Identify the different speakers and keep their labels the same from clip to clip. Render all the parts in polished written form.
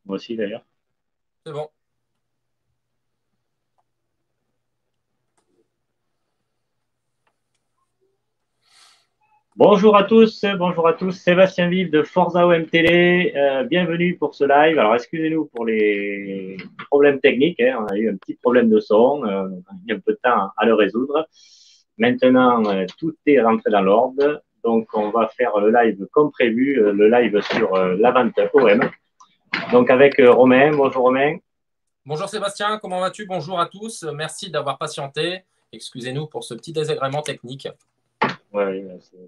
Speaker 1: Moi aussi d'ailleurs.
Speaker 2: C'est bon.
Speaker 1: Bonjour à tous, Sébastien Vive de Forza OM Télé, bienvenue pour ce live. Alors excusez-nous pour les problèmes techniques, hein. On a eu un petit problème de son, on a mis un peu de temps à le résoudre. Maintenant, tout est rentré dans l'ordre, donc on va faire le live comme prévu, le live sur la vente OM. Donc avec Romain, bonjour Romain.
Speaker 2: Bonjour Sébastien, comment vas-tu? Bonjour à tous. Merci d'avoir patienté. Excusez-nous pour ce petit désagrément technique.
Speaker 1: Ouais,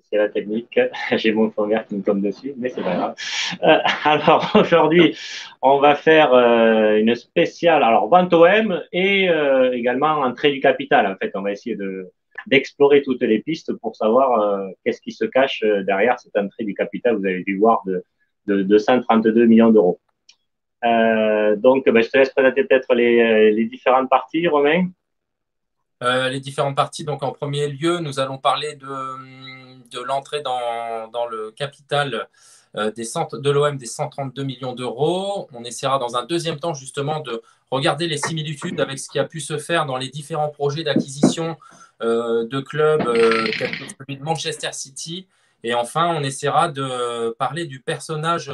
Speaker 1: c'est la technique. J'ai mon fond vert qui me tombe dessus, mais c'est pas grave. Alors aujourd'hui, on va faire une spéciale. Alors vente OM et également entrée du capital. En fait, on va essayer de d'explorer toutes les pistes pour savoir qu'est-ce qui se cache derrière cette entrée du capital. Vous avez dû voir de 132 millions d'euros. Donc, ben, je te laisse présenter peut-être les différentes parties, Romain.
Speaker 2: Les différentes parties, donc en premier lieu, nous allons parler de l'entrée dans le capital de l'OM des 132 millions d'euros. On essaiera dans un deuxième temps justement de regarder les similitudes avec ce qui a pu se faire dans les différents projets d'acquisition de clubs tels que celui de Manchester City. Et enfin, on essaiera de parler du personnage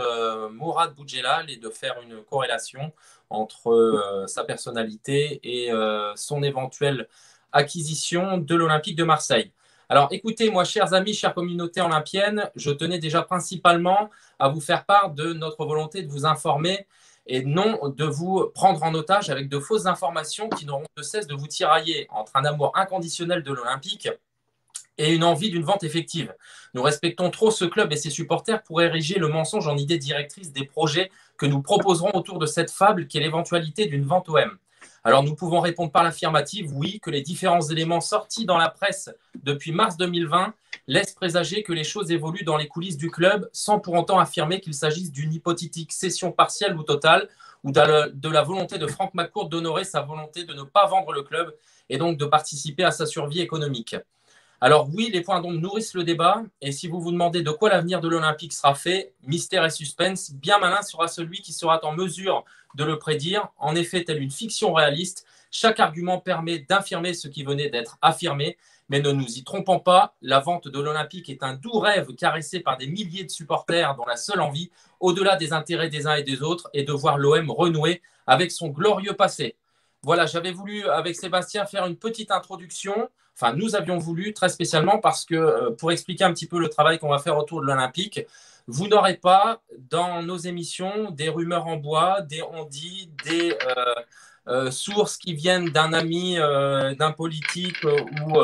Speaker 2: Mourad Boudjelal et de faire une corrélation entre sa personnalité et son éventuelle acquisition de l'Olympique de Marseille. Alors écoutez, moi, chers amis, chère communauté olympienne, je tenais déjà principalement à vous faire part de notre volonté de vous informer et non de vous prendre en otage avec de fausses informations qui n'auront de cesse de vous tirailler entre un amour inconditionnel de l'Olympique et une envie d'une vente effective. Nous respectons trop ce club et ses supporters pour ériger le mensonge en idée directrice des projets que nous proposerons autour de cette fable qui est l'éventualité d'une vente OM. Alors nous pouvons répondre par l'affirmative, oui, que les différents éléments sortis dans la presse depuis mars 2020 laissent présager que les choses évoluent dans les coulisses du club sans pour autant affirmer qu'il s'agisse d'une hypothétique cession partielle ou totale ou de la volonté de Franck McCourt d'honorer sa volonté de ne pas vendre le club et donc de participer à sa survie économique. Alors oui, les points d'ombre nourrissent le débat, et si vous vous demandez de quoi l'avenir de l'Olympique sera fait, mystère et suspense, bien malin sera celui qui sera en mesure de le prédire. En effet, telle une fiction réaliste, chaque argument permet d'infirmer ce qui venait d'être affirmé, mais ne nous y trompons pas, la vente de l'Olympique est un doux rêve caressé par des milliers de supporters dont la seule envie, au-delà des intérêts des uns et des autres, est de voir l'OM renouer avec son glorieux passé. Voilà, j'avais voulu avec Sébastien faire une petite introduction. Enfin, nous avions voulu très spécialement parce que pour expliquer un petit peu le travail qu'on va faire autour de l'Olympique, vous n'aurez pas dans nos émissions des rumeurs en bois, des on-dit, des sources qui viennent d'un ami, d'un politique ou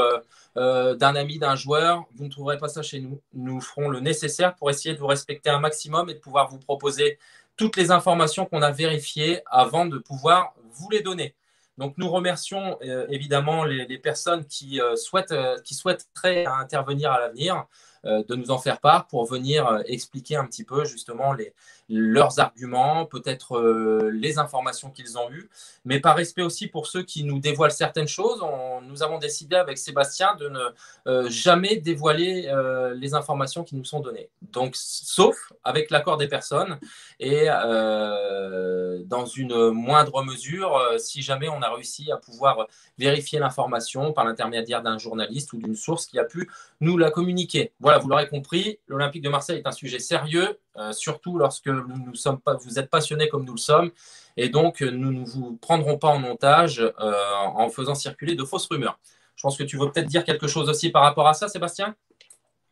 Speaker 2: d'un ami d'un joueur. Vous ne trouverez pas ça chez nous. Nous ferons le nécessaire pour essayer de vous respecter un maximum et de pouvoir vous proposer toutes les informations qu'on a vérifiées avant de pouvoir vous les donner. Donc nous remercions évidemment les personnes qui souhaiteraient intervenir à l'avenir, de nous en faire part pour venir expliquer un petit peu justement leurs arguments, peut-être les informations qu'ils ont eues, mais par respect aussi pour ceux qui nous dévoilent certaines choses, nous avons décidé avec Sébastien de ne jamais dévoiler les informations qui nous sont données. Donc, sauf avec l'accord des personnes et dans une moindre mesure, si jamais on a réussi à pouvoir vérifier l'information par l'intermédiaire d'un journaliste ou d'une source qui a pu nous la communiquer. Voilà, vous l'aurez compris, l'Olympique de Marseille est un sujet sérieux, surtout lorsque vous êtes passionné comme nous le sommes, et donc nous ne vous prendrons pas en otage en faisant circuler de fausses rumeurs. Je pense que tu veux peut-être dire quelque chose aussi par rapport à ça, Sébastien?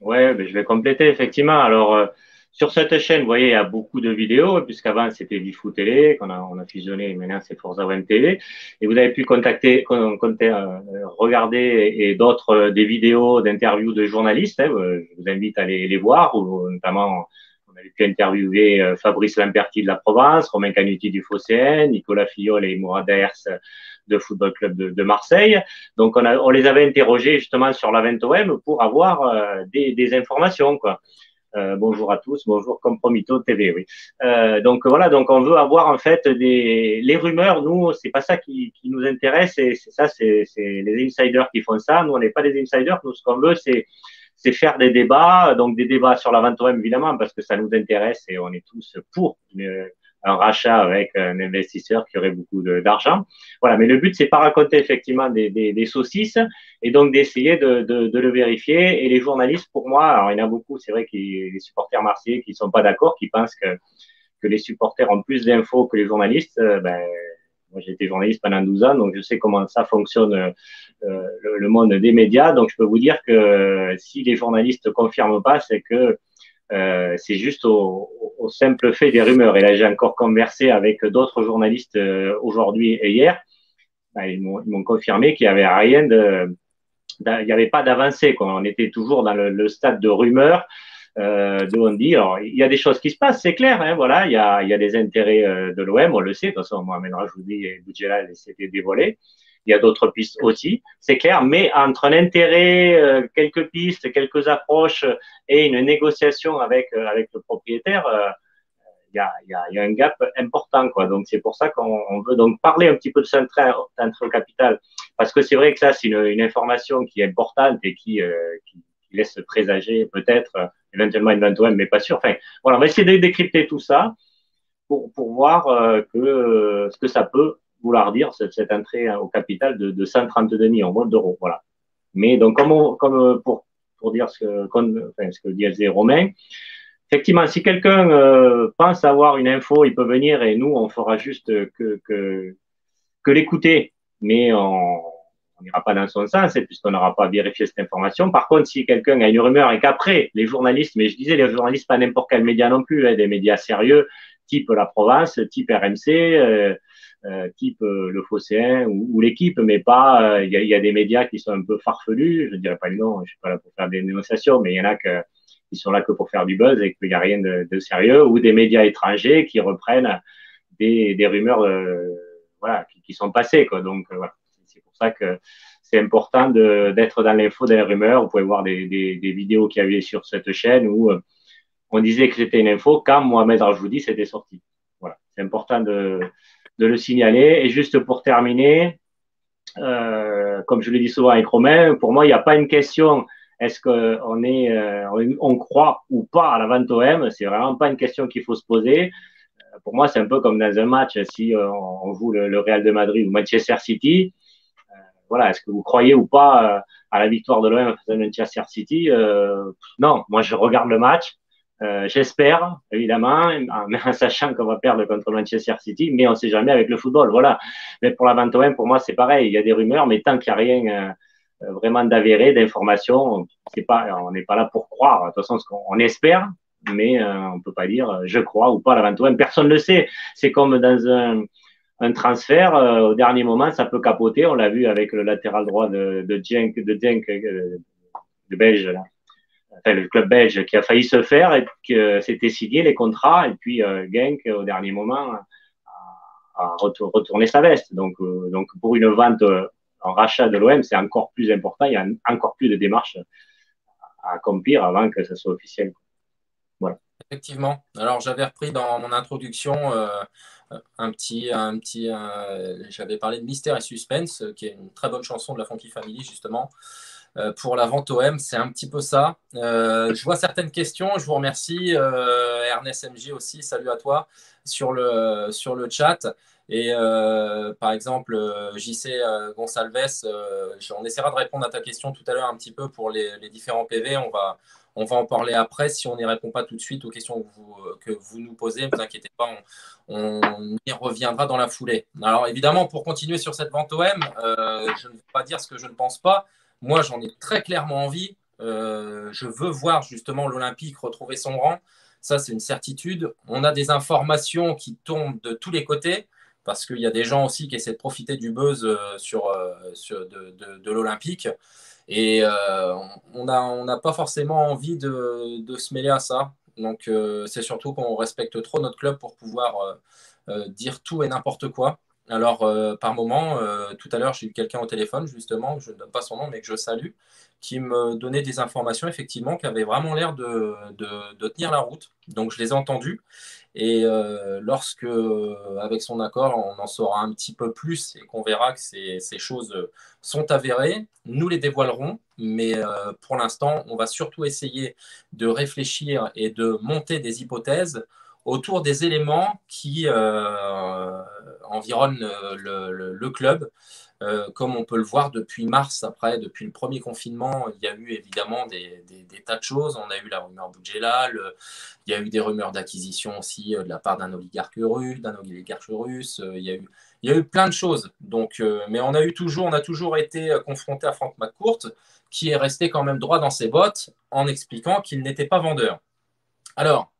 Speaker 1: Ouais, ben, je vais compléter effectivement. Alors, sur cette chaîne, vous voyez, il y a beaucoup de vidéos, puisqu'avant c'était Vifou Télé, on a fusionné, et maintenant c'est Forza Web TV. Et vous avez pu regarder et d'autres des vidéos d'interviews de journalistes. Hein, je vous invite à les voir, où, notamment on avait pu interviewer Fabrice Lamperti de la Provence, Romain Canuti du Phocéen, Nicolas Fillol et Mourad Daers de Football Club de Marseille. Donc on les avait interrogés justement sur la vente OM pour avoir des informations, quoi. Bonjour à tous, bonjour Compromito TV, oui. Donc voilà, donc on veut avoir en fait les rumeurs. Nous, c'est pas ça qui nous intéresse, c'est les insiders qui font ça. Nous, on n'est pas des insiders. Nous, ce qu'on veut, c'est faire des débats, donc des débats sur la vente OM évidemment parce que ça nous intéresse et on est tous pour un rachat avec un investisseur qui aurait beaucoup d'argent. Voilà, mais le but, c'est pas raconter effectivement des saucisses et donc d'essayer de le vérifier. Et les journalistes, pour moi, alors il y en a beaucoup, c'est vrai, les supporters marseillais qui sont pas d'accord, qui pensent que les supporters ont plus d'infos que les journalistes. Moi, j'ai été journaliste pendant 12 ans, donc je sais comment ça fonctionne le monde des médias. Donc, je peux vous dire que si les journalistes ne confirment pas, c'est que c'est juste au simple fait des rumeurs. Et là, j'ai encore conversé avec d'autres journalistes aujourd'hui et hier. Ils m'ont confirmé qu'il n'y avait rien il n'y avait pas d'avancée. On était toujours dans le stade de rumeurs. De on dit, alors, il y a des choses qui se passent, c'est clair, hein, voilà, il y a des intérêts de l'OM, on le sait, de toute façon, Mohamed Rajoudi et Boudjelal, c'était dévoilé. Il y a d'autres pistes aussi, c'est clair, mais entre un intérêt, quelques pistes, quelques approches et une négociation avec le propriétaire, il y a un gap important, quoi. Donc, c'est pour ça qu'on veut donc parler un petit peu de centre capital, parce que c'est vrai que ça, c'est une information qui est importante et qui laisse présager peut-être éventuellement une vente OM, mais pas sûr. Enfin, voilà, on va essayer de décrypter tout ça pour voir ce que ça peut vouloir dire, cette entrée au capital de 132 millions d'euros. Voilà. Mais donc, comme pour dire ce que disait Romain, effectivement, si quelqu'un pense avoir une info, il peut venir et nous, on fera juste que l'écouter, mais on n'ira pas dans son sens, puisqu'on n'aura pas vérifié cette information. Par contre, si quelqu'un a une rumeur et qu'après, les journalistes, mais je disais les journalistes, pas n'importe quel média non plus, hein, des médias sérieux, type La Provence, type RMC, type Le Phocéen ou l'équipe, mais pas, il y a des médias qui sont un peu farfelus, je ne dirais pas le nom, je ne suis pas là pour faire des négociations, mais il y en a qui sont là que pour faire du buzz et qu'il n'y a rien de sérieux, ou des médias étrangers qui reprennent des rumeurs voilà, qui sont passées, quoi. Donc, voilà. C'est pour ça que c'est important d'être dans l'info des rumeurs. Vous pouvez voir des vidéos qu'il y avait sur cette chaîne où on disait que c'était une info quand Mohamed Rajoudi s'était sorti. Voilà. C'est important de le signaler. Et juste pour terminer, comme je le dis souvent avec Romain, pour moi, il n'y a pas une question est-ce on croit ou pas à la vente OM. C'est vraiment pas une question qu'il faut se poser. Pour moi, c'est un peu comme dans un match, si on joue le Real de Madrid ou Manchester City. Voilà, est-ce que vous croyez ou pas à la victoire de l'OM face à Manchester City Non, moi je regarde le match. J'espère, évidemment, en sachant qu'on va perdre contre Manchester City, mais on ne sait jamais avec le football. Voilà. Mais pour la vente OM, pour moi, c'est pareil. Il y a des rumeurs, mais tant qu'il n'y a rien vraiment d'avéré, d'information, on n'est pas là pour croire. De toute façon, on espère, mais on ne peut pas dire je crois ou pas à la vente OM. Personne ne le sait. C'est comme dans un transfert, au dernier moment, ça peut capoter. On l'a vu avec le latéral droit de Genk, de Belge, là. Enfin, le club belge qui a failli se faire et que c'était signé les contrats. Et puis, Genk, au dernier moment, a retourné sa veste. Donc pour une vente en rachat de l'OM, c'est encore plus important. Il y a encore plus de démarches à accomplir avant que ça soit officiel. Voilà.
Speaker 2: Effectivement. Alors, j'avais repris dans mon introduction j'avais parlé de Mystère et Suspense, qui est une très bonne chanson de la Funky Family, justement. Pour la vente OM, c'est un petit peu ça. Je vois certaines questions. Je vous remercie. Ernest MJ aussi, salut à toi sur le chat. Et par exemple, JC Gonsalves, on essaiera de répondre à ta question tout à l'heure un petit peu pour les différents PV. On va en parler après. Si on n'y répond pas tout de suite aux questions que vous nous posez, ne vous inquiétez pas, on y reviendra dans la foulée. Alors évidemment, pour continuer sur cette vente OM, je ne vais pas dire ce que je ne pense pas. Moi, j'en ai très clairement envie. Je veux voir justement l'Olympique retrouver son rang. Ça, c'est une certitude. On a des informations qui tombent de tous les côtés parce qu'il y a des gens aussi qui essaient de profiter du buzz de l'Olympique. Et on n'a pas forcément envie de se mêler à ça. Donc, c'est surtout qu'on respecte trop notre club pour pouvoir dire tout et n'importe quoi. Alors, par moment, tout à l'heure, j'ai eu quelqu'un au téléphone, justement, je ne donne pas son nom, mais que je salue, qui me donnait des informations, effectivement, qui avaient vraiment l'air de tenir la route. Donc, je les ai entendues. Et lorsque, avec son accord, on en saura un petit peu plus et qu'on verra que ces choses sont avérées, nous les dévoilerons. Mais pour l'instant, on va surtout essayer de réfléchir et de monter des hypothèses autour des éléments qui environnent le club. Comme on peut le voir depuis mars, depuis le premier confinement, il y a eu évidemment des tas de choses. On a eu la rumeur Boudjelal, il y a eu des rumeurs d'acquisition aussi de la part d'un oligarque russe. Il y a eu plein de choses. Donc, mais on a toujours été confronté à Frank McCourt, qui est resté quand même droit dans ses bottes en expliquant qu'il n'était pas vendeur. Alors,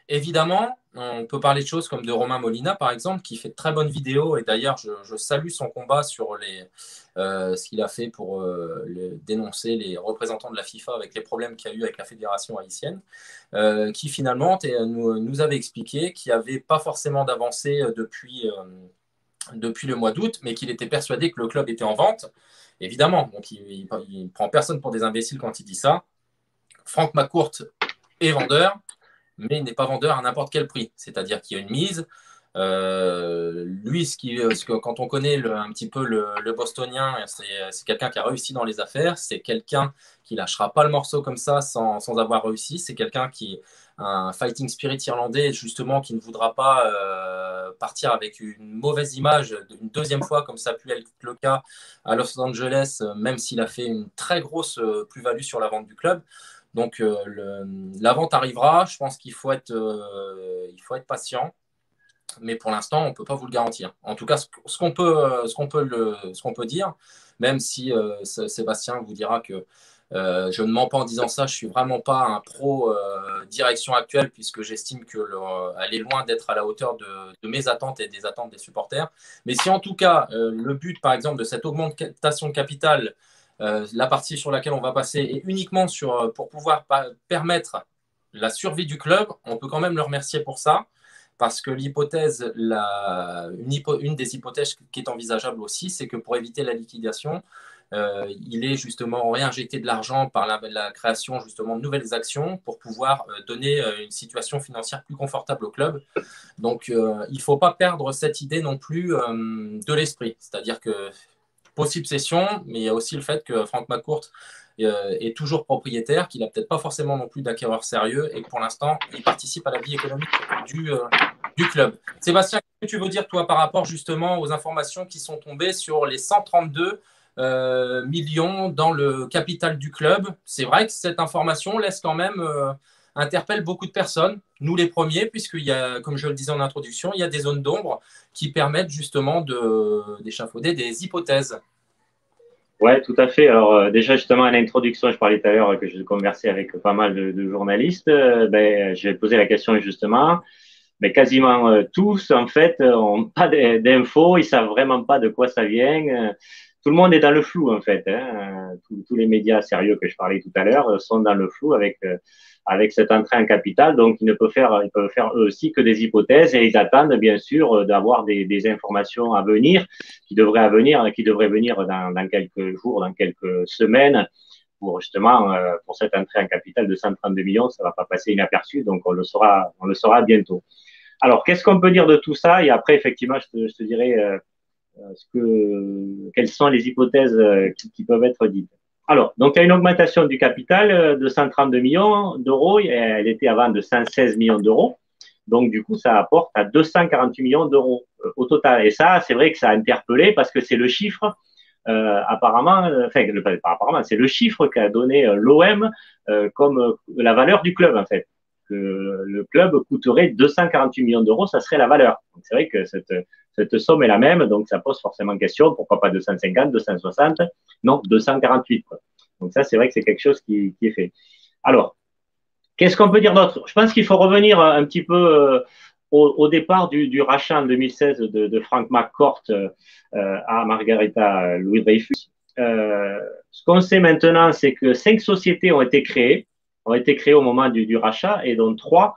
Speaker 2: évidemment, on peut parler de choses comme de Romain Molina, par exemple, qui fait de très bonnes vidéos. Et d'ailleurs, je salue son combat sur ce qu'il a fait pour dénoncer les représentants de la FIFA avec les problèmes qu'il y a eu avec la fédération haïtienne, qui finalement nous avait expliqué qu'il n'y avait pas forcément d'avancée depuis le mois d'août, mais qu'il était persuadé que le club était en vente. Évidemment, donc il ne prend personne pour des imbéciles quand il dit ça. Frank McCourt est vendeur, mais il n'est pas vendeur à n'importe quel prix. C'est-à-dire qu'il y a une mise. Lui, quand on connaît un petit peu le bostonien, c'est quelqu'un qui a réussi dans les affaires. C'est quelqu'un qui lâchera pas le morceau comme ça sans avoir réussi. C'est quelqu'un qui un fighting spirit irlandais, justement, qui ne voudra pas partir avec une mauvaise image une deuxième fois, comme ça a pu être le cas à Los Angeles, même s'il a fait une très grosse plus-value sur la vente du club. Donc, la vente arrivera. Je pense qu'il faut être patient. Mais pour l'instant, on ne peut pas vous le garantir. En tout cas, ce qu'on peut dire, même si Sébastien vous dira que je ne mens pas en disant ça, je ne suis vraiment pas un pro direction actuelle, puisque j'estime qu'elle est loin d'être à la hauteur de mes attentes et des attentes des supporters. Mais si en tout cas, le but, par exemple, de cette augmentation de capital, la partie sur laquelle on va passer est uniquement pour pouvoir permettre la survie du club, on peut quand même le remercier pour ça, parce que une des hypothèses qui est envisageable aussi, c'est que pour éviter la liquidation, il est justement réinjecté de l'argent par la création justement de nouvelles actions pour pouvoir donner une situation financière plus confortable au club. Donc, il ne faut pas perdre cette idée non plus de l'esprit. C'est-à-dire que possible cession, mais il y a aussi le fait que Frank McCourt est toujours propriétaire, qu'il n'a peut-être pas forcément non plus d'acquéreur sérieux et que pour l'instant, il participe à la vie économique du club. Sébastien, qu'est-ce que tu veux dire, toi, par rapport justement aux informations qui sont tombées sur les 132 millions dans le capital du club? C'est vrai que cette information laisse quand même interpelle beaucoup de personnes, nous les premiers, puisqu'il y a, comme je le disais en introduction, il y a des zones d'ombre qui permettent justement d'échafauder des hypothèses.
Speaker 1: Ouais, tout à fait. Alors déjà justement à l'introduction, je parlais tout à l'heure que je conversais avec pas mal de journalistes. Je vais poser la question justement. Mais quasiment tous en fait ont pas d'infos, ils savent vraiment pas de quoi ça vient. Tout le monde est dans le flou en fait. Hein. Tous les médias sérieux que je parlais tout à l'heure sont dans le flou avec cette entrée en capital. Donc ils peuvent faire eux aussi que des hypothèses et ils attendent bien sûr d'avoir des informations à venir qui devraient venir dans quelques jours, dans quelques semaines pour justement pour cette entrée en capital de 132 millions. Ça va pas passer inaperçu, donc on le saura bientôt. Alors, qu'est-ce qu'on peut dire de tout ça? Et après, effectivement, je te dirai quelles sont les hypothèses qui peuvent être dites. Alors, donc il y a une augmentation du capital de 132 millions d'euros. Elle était avant de 116 millions d'euros. Donc, du coup, ça apporte à 248 millions d'euros au total. Et ça, c'est vrai que ça a interpellé parce que c'est le chiffre, c'est le chiffre qu'a donné l'OM comme la valeur du club, en fait. Que le club coûterait 248 millions d'euros, ça serait la valeur. Donc, c'est vrai que cette somme est la même, donc ça pose forcément question. Pourquoi pas 250, 260? Non, 248. Quoi. Donc, ça, c'est vrai que c'est quelque chose qui est fait. Alors, qu'est-ce qu'on peut dire d'autre? Je pense qu'il faut revenir un petit peu au départ du rachat en 2016 de Frank McCourt à Margarita Louis-Dreyfus. Ce qu'on sait maintenant, c'est que 5 sociétés ont été créées au moment du rachat et dont 3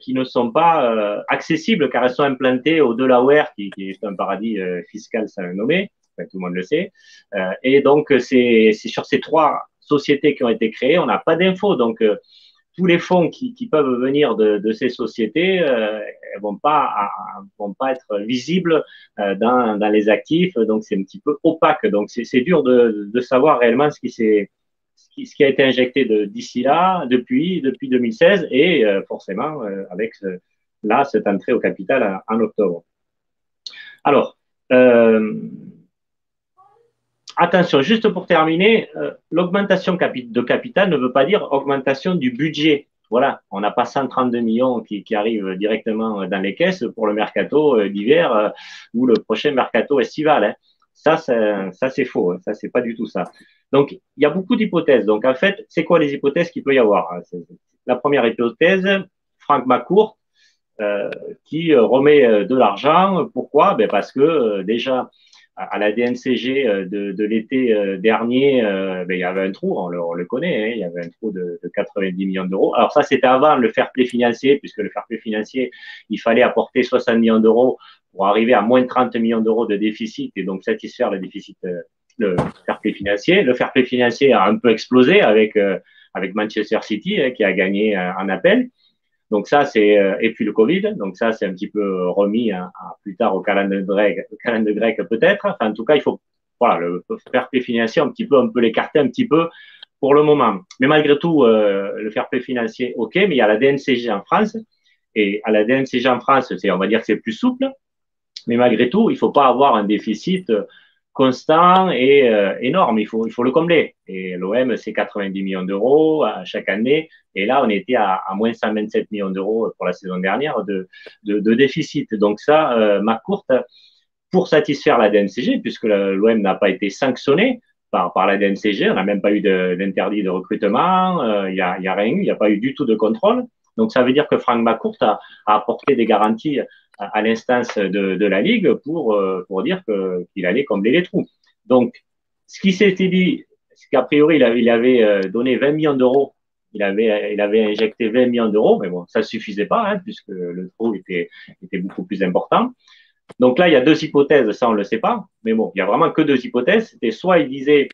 Speaker 1: qui ne sont pas accessibles car elles sont implantées au Delaware, qui est un paradis fiscal sans le nommer, enfin, tout le monde le sait. Et donc, c'est sur ces 3 sociétés qui ont été créées, on n'a pas d'infos. Donc, tous les fonds qui peuvent venir de ces sociétés vont pas être visibles dans les actifs, donc c'est un petit peu opaque. Donc c'est dur de savoir réellement ce qui a été injecté d'ici là, depuis 2016 et forcément avec là, cette entrée au capital en octobre. Alors, euh, attention, juste pour terminer, l'augmentation de capital ne veut pas dire augmentation du budget. Voilà, on n'a pas 132 millions qui arrivent directement dans les caisses pour le mercato d'hiver ou le prochain mercato estival. Hein. Ça c'est faux. Hein. Ça, c'est pas du tout ça. Donc, il y a beaucoup d'hypothèses. Donc, en fait, c'est quoi les hypothèses qu'il peut y avoir? La première hypothèse, Franck McCourt, qui remet de l'argent. Pourquoi? Ben parce que déjà, à la DNCG de l'été dernier, ben, il y avait un trou, on le connaît, hein, il y avait un trou de 90 millions d'euros. Alors ça, c'était avant le fair play financier, puisque le fair play financier, il fallait apporter 60 millions d'euros pour arriver à moins de 30 millions d'euros de déficit et donc satisfaire le déficit, le fair play financier. Le fair play financier a un peu explosé avec Manchester City, hein, qui a gagné en appel. Donc ça, c'est et puis le Covid, donc ça, c'est un petit peu remis à plus tard au calendrier grec peut-être. Enfin, en tout cas, il faut voilà le fair play financier un peu l'écarter un petit peu pour le moment. Mais malgré tout, le fair play financier, ok, mais il y a la DNCG en France et à la DNCG en France, c'est on va dire que c'est plus souple, mais malgré tout, il faut pas avoir un déficit constant et énorme. Il faut le combler. Et l'OM, c'est 90 millions d'euros chaque année. Et là, on était à moins 127 millions d'euros pour la saison dernière de déficit. Donc ça, McCourt, pour satisfaire la DNCG, puisque l'OM n'a pas été sanctionné par la DNCG, on n'a même pas eu d'interdit de recrutement, il y a rien eu, il n'y a pas eu du tout de contrôle. Donc ça veut dire que Franck McCourt a apporté des garanties à l'instance de la Ligue pour dire qu'il allait combler les trous. Donc, ce qui s'était dit, c'est qu'a priori, il avait donné 20 millions d'euros, il avait injecté 20 millions d'euros, mais bon, ça ne suffisait pas, hein, puisque le trou était beaucoup plus important. Donc là, il y a deux hypothèses, ça on ne le sait pas, mais bon, il n'y a vraiment que deux hypothèses. C'était soit il disait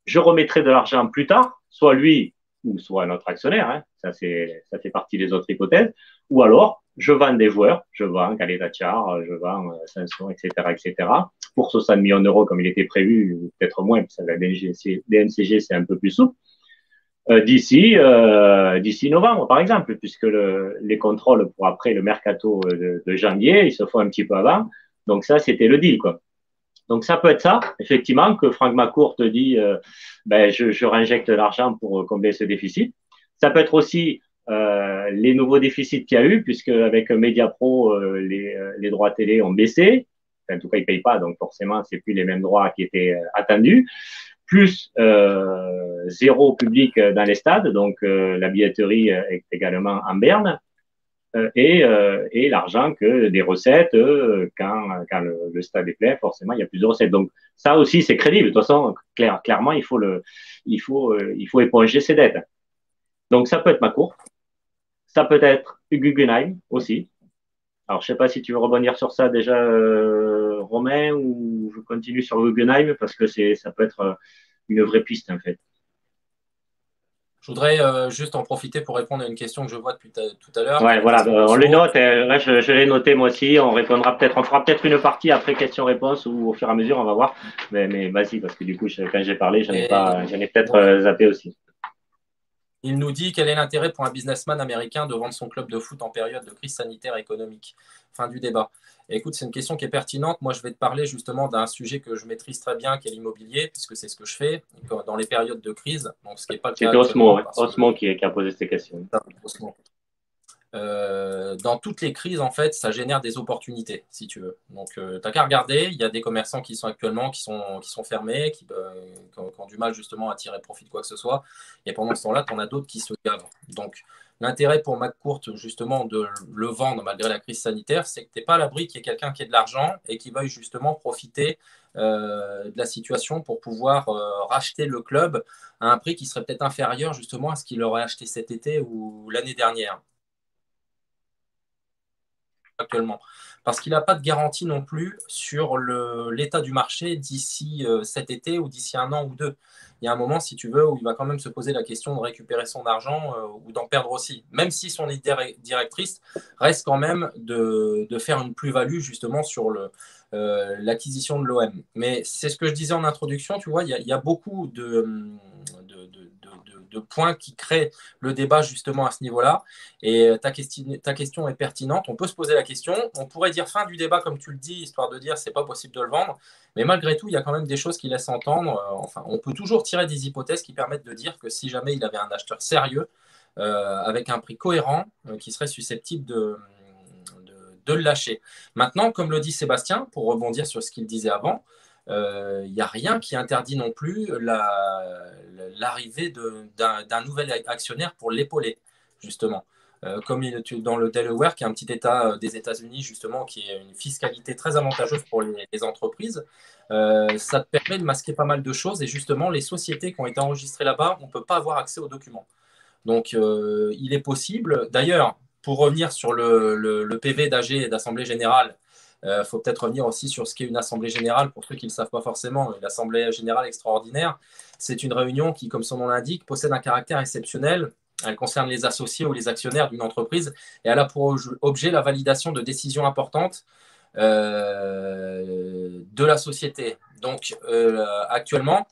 Speaker 1: je remettrai de l'argent plus tard, soit lui ou soit notre actionnaire, hein, ça fait partie des autres hypothèses, ou alors je vends des joueurs, je vends Kaletachar, je vends Sanson, etc., etc., pour 60 millions d'euros comme il était prévu, peut-être moins, parce que la DNCG c'est un peu plus souple, d'ici novembre, par exemple, puisque les contrôles pour après le mercato de janvier, ils se font un petit peu avant. Donc ça, c'était le deal, quoi. Donc ça peut être ça, effectivement, que Franck McCourt te dit, ben, je réinjecte l'argent pour combler ce déficit. Ça peut être aussi les nouveaux déficits qu'il y a eu, puisque avec Mediapro, les droits télé ont baissé. Enfin, en tout cas, ils ne payent pas, donc forcément, c'est plus les mêmes droits qui étaient attendus. Plus zéro public dans les stades, donc la billetterie est également en berne. Et l'argent que des recettes, quand le stade est plein, forcément, il y a plus de recettes. Donc, ça aussi, c'est crédible. De toute façon, clairement, il faut éponger ses dettes. Donc, ça peut être McCourt. Ça peut être Guggenheim aussi. Alors, je sais pas si tu veux rebondir sur ça déjà, Romain, ou je continue sur Guggenheim parce que ça peut être une vraie piste, en fait.
Speaker 2: Je voudrais juste en profiter pour répondre à une question que je vois depuis tout à l'heure.
Speaker 1: Ouais, voilà, on les note. Je l'ai noté moi aussi. On fera peut-être une partie après questions-réponses ou au fur et à mesure, on va voir. Mais vas-y, parce que du coup, quand j'ai parlé, j'en ai peut-être zappé aussi.
Speaker 2: Il nous dit quel est l'intérêt pour un businessman américain de vendre son club de foot en période de crise sanitaire et économique. Fin du débat. Et écoute, c'est une question qui est pertinente. Moi, je vais te parler justement d'un sujet que je maîtrise très bien, qui est l'immobilier, puisque c'est ce que je fais dans les périodes de crise. Donc, ce qui n'est pas le cas
Speaker 1: actuellement.
Speaker 2: C'était
Speaker 1: Osmo qui a posé ces questions.
Speaker 2: Dans toutes les crises, en fait, ça génère des opportunités, si tu veux. Donc, tu n'as qu'à regarder. Il y a des commerçants qui sont actuellement qui sont fermés, qui ont du mal justement à tirer profit de quoi que ce soit. Et pendant ce temps-là, tu en as d'autres qui se gavent. Donc, l'intérêt pour McCourt, justement, de le vendre malgré la crise sanitaire, c'est que tu n'es pas à l'abri qu'il y ait quelqu'un qui ait de l'argent et qui veuille justement profiter de la situation pour pouvoir racheter le club à un prix qui serait peut-être inférieur justement à ce qu'il aurait acheté cet été ou l'année dernière actuellement. Parce qu'il n'a pas de garantie non plus sur l'état du marché d'ici cet été ou d'ici un an ou deux. Il y a un moment, si tu veux, où il va quand même se poser la question de récupérer son argent ou d'en perdre aussi. Même si son idée directrice reste quand même de faire une plus-value justement sur l'acquisition de l'OM. Mais c'est ce que je disais en introduction, tu vois, il y a beaucoup de points qui créent le débat justement à ce niveau-là. Et ta question est pertinente. On peut se poser la question. On pourrait dire fin du débat, comme tu le dis, histoire de dire c'est pas possible de le vendre. Mais malgré tout, il y a quand même des choses qui laissent entendre. Enfin, on peut toujours tirer des hypothèses qui permettent de dire que si jamais il avait un acheteur sérieux, avec un prix cohérent, qui serait susceptible de le lâcher. Maintenant, comme le dit Sébastien, pour rebondir sur ce qu'il disait avant, il n'y a rien qui interdit non plus l'arrivée d'un nouvel actionnaire pour l'épauler, justement. Comme dans le Delaware, qui est un petit État des États-Unis, justement, qui a une fiscalité très avantageuse pour les entreprises, ça te permet de masquer pas mal de choses. Et justement, les sociétés qui ont été enregistrées là-bas, on ne peut pas avoir accès aux documents. Donc, il est possible. D'ailleurs, pour revenir sur le PV d'AG et d'Assemblée Générale, il faut peut-être revenir aussi sur ce qu'est une Assemblée Générale pour ceux qui ne le savent pas forcément. L'Assemblée Générale extraordinaire, c'est une réunion qui, comme son nom l'indique, possède un caractère exceptionnel. Elle concerne les associés ou les actionnaires d'une entreprise et elle a pour objet la validation de décisions importantes de la société. Donc, actuellement,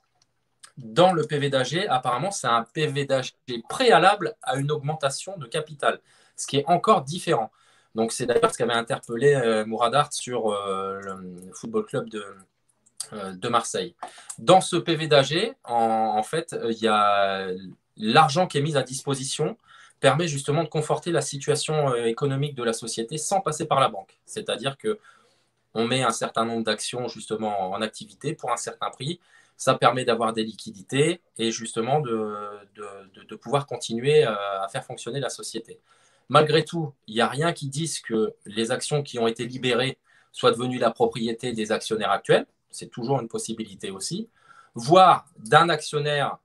Speaker 2: dans le PV d'AG, apparemment, c'est un PV d'AG préalable à une augmentation de capital, ce qui est encore différent. Donc, c'est d'ailleurs ce qu'avait interpellé Mourad Art sur le Football Club de Marseille. Dans ce PV d'AG, en fait, il y a l'argent qui est mis à disposition permet justement de conforter la situation économique de la société sans passer par la banque. C'est-à-dire qu'on met un certain nombre d'actions justement en activité pour un certain prix. Ça permet d'avoir des liquidités et justement de pouvoir continuer à faire fonctionner la société. Malgré tout, il n'y a rien qui dise que les actions qui ont été libérées soient devenues la propriété des actionnaires actuels. C'est toujours une possibilité aussi. Voire d'un actionnaire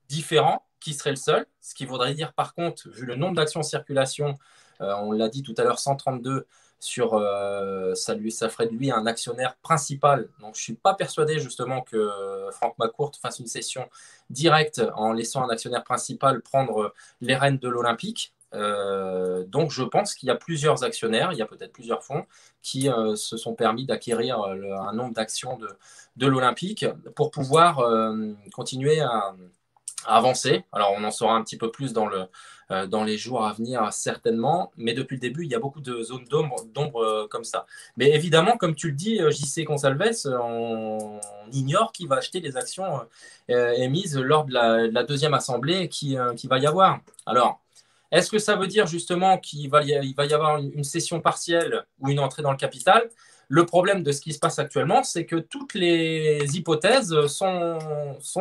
Speaker 2: différent qui serait le seul. Ce qui voudrait dire, par contre, vu le nombre d'actions en circulation, on l'a dit tout à l'heure, 132, ça ferait de lui un actionnaire principal. Donc, je ne suis pas persuadé justement que Franck McCourt fasse une cession directe en laissant un actionnaire principal prendre les rênes de l'Olympique. Donc, je pense qu'il y a plusieurs actionnaires, il y a peut-être plusieurs fonds qui se sont permis d'acquérir un nombre d'actions de l'Olympique pour pouvoir continuer à avancer. Alors, on en saura un petit peu plus dans les jours à venir, certainement. Mais depuis le début, il y a beaucoup de zones d'ombre comme ça. Mais évidemment, comme tu le dis, JC Gonçalves, on ignore qui va acheter les actions émises lors de la deuxième assemblée qui va y avoir. Alors, est-ce que ça veut dire justement qu'il va y avoir une cession partielle ou une entrée dans le capital? Le problème de ce qui se passe actuellement, c'est que toutes les hypothèses sont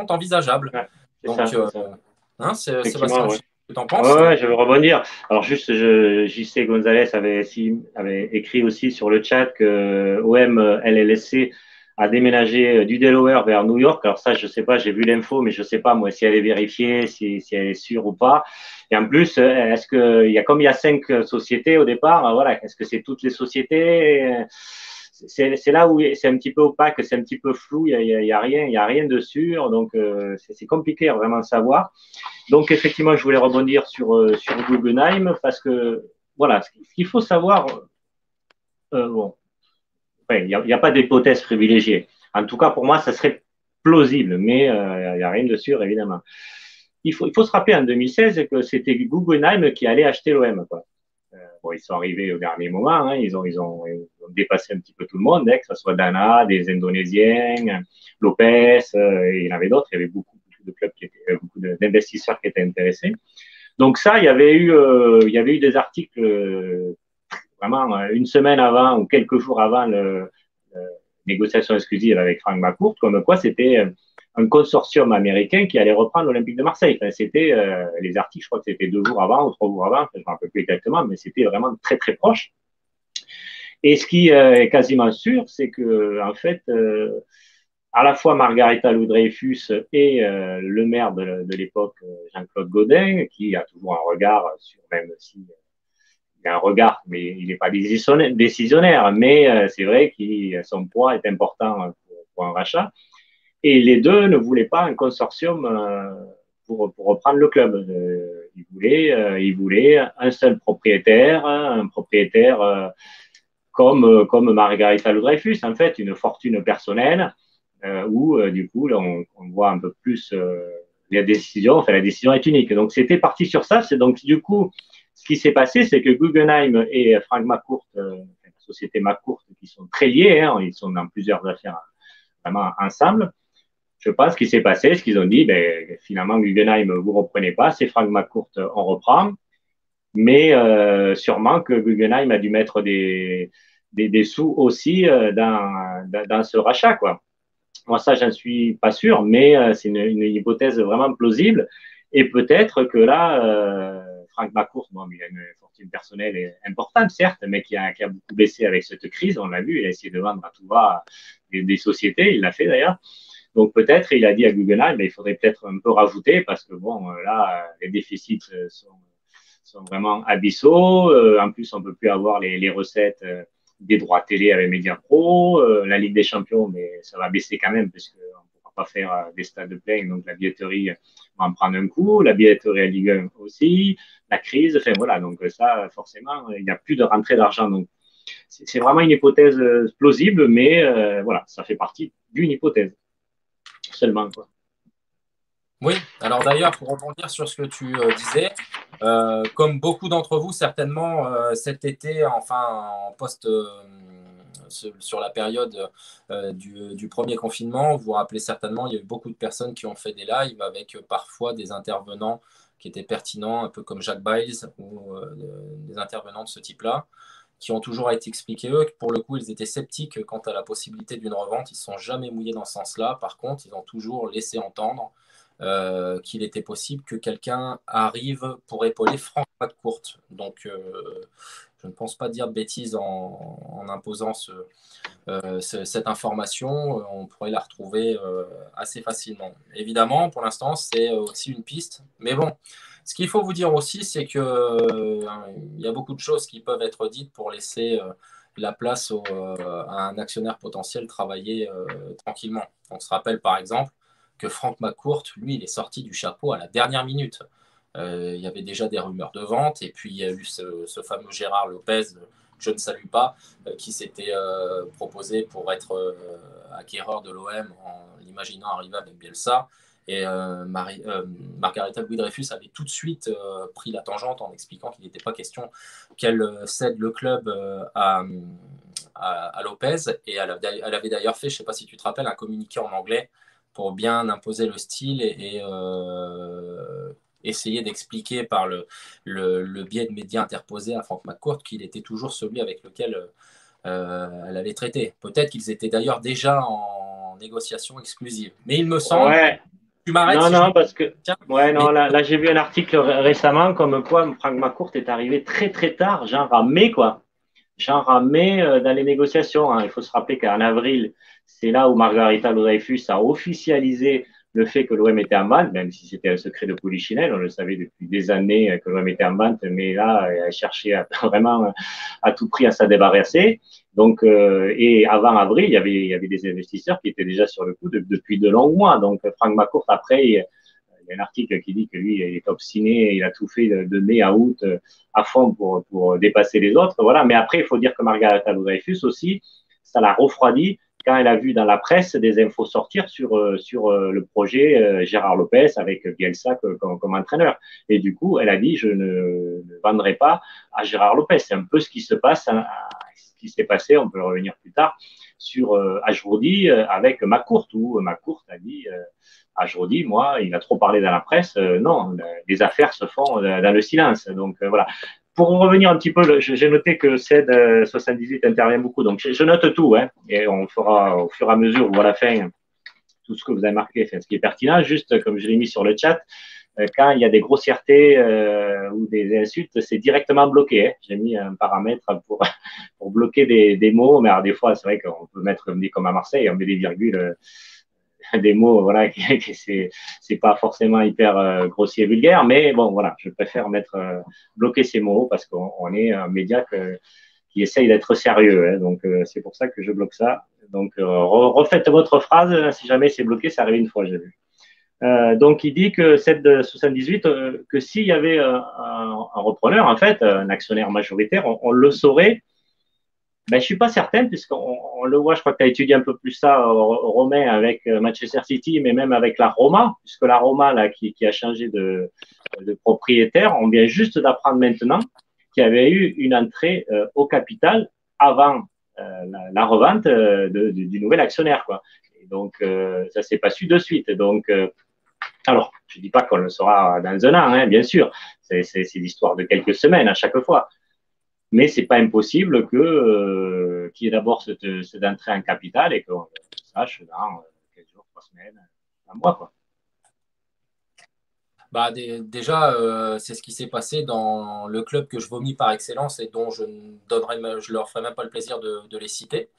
Speaker 2: envisageables.
Speaker 1: Ouais, c'est
Speaker 2: Donc,
Speaker 1: ça.
Speaker 2: hein,
Speaker 1: Effectivement,
Speaker 2: Sébastien,
Speaker 1: ouais.
Speaker 2: tu t'en
Speaker 1: Ouais,
Speaker 2: penses?
Speaker 1: ouais, je veux rebondir. Alors juste, JC Gonzalez avait écrit aussi sur le chat que OM LLSC a déménagé du Delaware vers New York. Alors ça, je sais pas, j'ai vu l'info, mais je sais pas moi si elle est vérifiée, si elle est sûre ou pas. Et en plus, est-ce que comme il y a 5 sociétés au départ, voilà, est-ce que c'est toutes les sociétés? C'est là où c'est un petit peu opaque, c'est un petit peu flou, il y a rien de sûr, donc c'est compliqué vraiment de savoir. Donc, effectivement, je voulais rebondir sur Guggenheim parce que, voilà, ce qu'il faut savoir, bon, ouais, il n'y a pas d'hypothèse privilégiée. En tout cas, pour moi, ça serait plausible, mais il n'y a rien de sûr, évidemment. Il faut se rappeler en 2016 que c'était Guggenheim qui allait acheter l'OM, quoi. Bon, ils sont arrivés au dernier moment, hein, ils ont dépassé un petit peu tout le monde, hein, que ce soit Dana, des Indonésiens, Lopez, il y en avait d'autres, il y avait beaucoup de clubs beaucoup d'investisseurs qui étaient intéressés. Donc ça, il y avait eu des articles vraiment une semaine avant ou quelques jours avant le négociation exclusive avec Franck McCourt, comme quoi c'était un consortium américain qui allait reprendre l'Olympique de Marseille. Enfin, c'était les articles, je crois que c'était 2 jours avant ou 3 jours avant, je ne me rappelle plus exactement, mais c'était vraiment très très proche. Et ce qui est quasiment sûr, c'est que en fait, à la fois Margarita Louis-Dreyfus et le maire de l'époque, Jean-Claude Gaudin, qui a toujours un regard sur, même si il a un regard, mais il n'est pas décisionnaire, mais c'est vrai que son poids est important pour un rachat. Et les deux ne voulaient pas un consortium pour reprendre le club. Ils voulaient un seul propriétaire, un propriétaire comme Margarita Louis-Dreyfus, en fait, une fortune personnelle, où du coup, là, on voit un peu plus la décision est unique. Donc, c'était parti sur ça. C'est donc, du coup, ce qui s'est passé, c'est que Guggenheim et Frank McCourt, la société McCourt, qui sont très liés, hein, ils sont dans plusieurs affaires vraiment ensemble. Je pense ce qui s'est passé, ce qu'ils ont dit, ben, finalement, Guggenheim, vous ne reprenez pas, c'est Frank McCourt, on reprend. Mais sûrement que Guggenheim a dû mettre des sous aussi dans ce rachat, quoi. Moi, ça, j'en suis pas sûr, mais c'est une hypothèse vraiment plausible. Et peut-être que là, Frank McCourt, bon, il a une fortune personnelle importante, certes, mais qui a beaucoup baissé avec cette crise. On l'a vu, il a essayé de vendre à tout va des sociétés, il l'a fait d'ailleurs. Donc peut-être, il a dit à Guggenheim, mais il faudrait peut-être un peu rajouter parce que bon, là, les déficits sont vraiment abyssaux. En plus, on ne peut plus avoir les recettes des droits télé avec Mediapro, la Ligue des Champions, mais ça va baisser quand même parce qu'on ne pourra pas faire des stades pleins, donc la billetterie va en prendre un coup, la billetterie à Ligue 1 aussi, la crise, enfin voilà, donc ça, forcément, il n'y a plus de rentrée d'argent. Donc c'est vraiment une hypothèse plausible, mais voilà, ça fait partie d'une hypothèse seulement, quoi.
Speaker 2: Oui, alors d'ailleurs, pour rebondir sur ce que tu disais, comme beaucoup d'entre vous, certainement, cet été, enfin, en post, sur la période du premier confinement, vous vous rappelez certainement, il y a eu beaucoup de personnes qui ont fait des lives avec parfois des intervenants qui étaient pertinents, un peu comme Jacques Biles ou des intervenants de ce type-là, qui ont toujours été expliqués, eux, que pour le coup, ils étaient sceptiques quant à la possibilité d'une revente. Ils ne sont jamais mouillés dans ce sens-là. Par contre, ils ont toujours laissé entendre qu'il était possible que quelqu'un arrive pour épauler Franck McCourt. Donc, je ne pense pas dire de bêtises en imposant cette information. On pourrait la retrouver assez facilement. Évidemment, pour l'instant, c'est aussi une piste. Mais bon, ce qu'il faut vous dire aussi, c'est qu'il y a beaucoup de choses qui peuvent être dites pour laisser la place à un actionnaire potentiel travailler tranquillement. On se rappelle par exemple que Franck McCourt, lui, il est sorti du chapeau à la dernière minute. Il y avait déjà des rumeurs de vente, et puis il y a eu ce fameux Gérard Lopez, je ne salue pas, qui s'était proposé pour être acquéreur de l'OM en l'imaginant arriver avec Bielsa. Et Margarita Louis-Dreyfus avait tout de suite pris la tangente en expliquant qu'il n'était pas question qu'elle cède le club à Lopez. Et elle avait d'ailleurs fait, je ne sais pas si tu te rappelles, un communiqué en anglais pour bien imposer le style et essayer d'expliquer par le biais de médias interposés à Franck McCourt qu'il était toujours celui avec lequel elle allait traiter. Peut-être qu'ils étaient d'ailleurs déjà en négociation exclusive. Mais il me semble,
Speaker 1: Ouais.
Speaker 2: tu m'arrêtes
Speaker 1: Non,
Speaker 2: si
Speaker 1: non, parce que.
Speaker 2: tiens,
Speaker 1: Ouais,
Speaker 2: mais
Speaker 1: non, là j'ai vu un article récemment comme quoi Frank McCourt est arrivé très, très tard, genre en mai, quoi. Genre en mai dans les négociations, hein. Il faut se rappeler qu'en avril, c'est là où Margarita Dreyfus a officialisé le fait que l'OM était en vente, même si c'était un secret de polichinelle, on le savait depuis des années que l'OM était en vente, mais là, elle cherchait vraiment à tout prix à s'en débarrasser. Donc, et avant avril, il y avait des investisseurs qui étaient déjà sur le coup depuis de longs mois. Donc, Frank McCourt, après, il y a un article qui dit que lui, il est obstiné, il a tout fait de mai à août à fond pour dépasser les autres. Voilà. Mais après, il faut dire que Margarita Dreyfus aussi, ça l'a refroidi quand elle a vu dans la presse des infos sortir sur le projet Gérard Lopez avec Bielsa comme entraîneur. Et du coup, elle a dit, je ne vendrai pas à Gérard Lopez. C'est un peu ce qui se passe, hein, ce qui s'est passé, on peut revenir plus tard, sur Ajroudi avec McCourt, où McCourt a dit Ajroudi, moi, il a trop parlé dans la presse. Non, les affaires se font dans le silence. Donc voilà. Pour revenir un petit peu, j'ai noté que CED 78 intervient beaucoup, donc je note tout, hein, et on fera au fur et à mesure ou à la fin tout ce que vous avez marqué, enfin, ce qui est pertinent. Juste comme je l'ai mis sur le chat, quand il y a des grossièretés ou des insultes, c'est directement bloqué. Hein. J'ai mis un paramètre pour bloquer des mots, mais alors des fois, c'est vrai qu'on peut mettre comme à Marseille, on met des virgules. Des mots, voilà, qui c'est pas forcément hyper grossier et vulgaire, mais bon, voilà, je préfère bloquer ces mots parce qu'on est un média qui essaye d'être sérieux, hein, donc c'est pour ça que je bloque ça. Donc refaites votre phrase, si jamais c'est bloqué, ça arrive une fois, j'ai vu. Donc il dit que cette de 78, que s'il y avait un repreneur, en fait, un actionnaire majoritaire, on le saurait. Ben, je suis pas certain puisqu'on on le voit, je crois que tu as étudié un peu plus ça, Romain, avec Manchester City, mais même avec la Roma, puisque la Roma, là, qui a changé de propriétaire, on vient juste d'apprendre maintenant qu'il y avait eu une entrée au capital avant la revente du nouvel actionnaire, quoi. Et donc, ça s'est pas su de suite. Donc, alors, je dis pas qu'on le saura dans un an, hein, bien sûr. C'est l'histoire de quelques semaines à chaque fois. Mais c'est pas impossible qu'il y ait d'abord cette entrée en capital et qu'on sache dans quelques jours, 3 semaines, un mois, quoi.
Speaker 2: Bah, déjà, c'est ce qui s'est passé dans le club que je vomis par excellence et dont je leur ferai même pas le plaisir de les citer.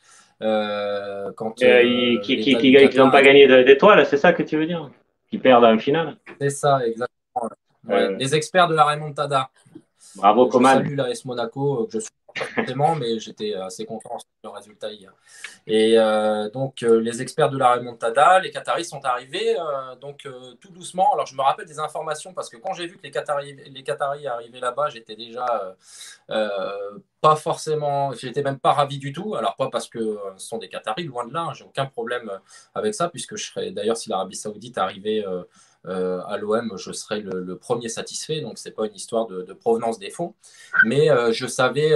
Speaker 2: Quand
Speaker 1: Qui n'ont pas gagné d'étoiles, c'est ça que tu veux dire? Qui perdent en finale?
Speaker 2: c'est ça, exactement. Ouais.
Speaker 1: Euh,
Speaker 2: Les experts de la remontada.
Speaker 1: Bravo,
Speaker 2: Je
Speaker 1: Coman.
Speaker 2: salue l'AS Monaco, que je suis pas forcément, mais j'étais assez content de le résultat hier. Et les experts de la remontada, les Qataris sont arrivés tout doucement. Alors je me rappelle des informations parce que quand j'ai vu que les Qataris arrivaient là-bas, j'étais déjà pas forcément, j'étais même pas ravi du tout. Alors pas parce que ce sont des Qataris, loin de là, hein, j'ai aucun problème avec ça puisque je serais d'ailleurs si l'Arabie Saoudite arrivait à l'OM, je serais le premier satisfait. Donc, ce n'est pas une histoire de provenance des fonds. Mais je savais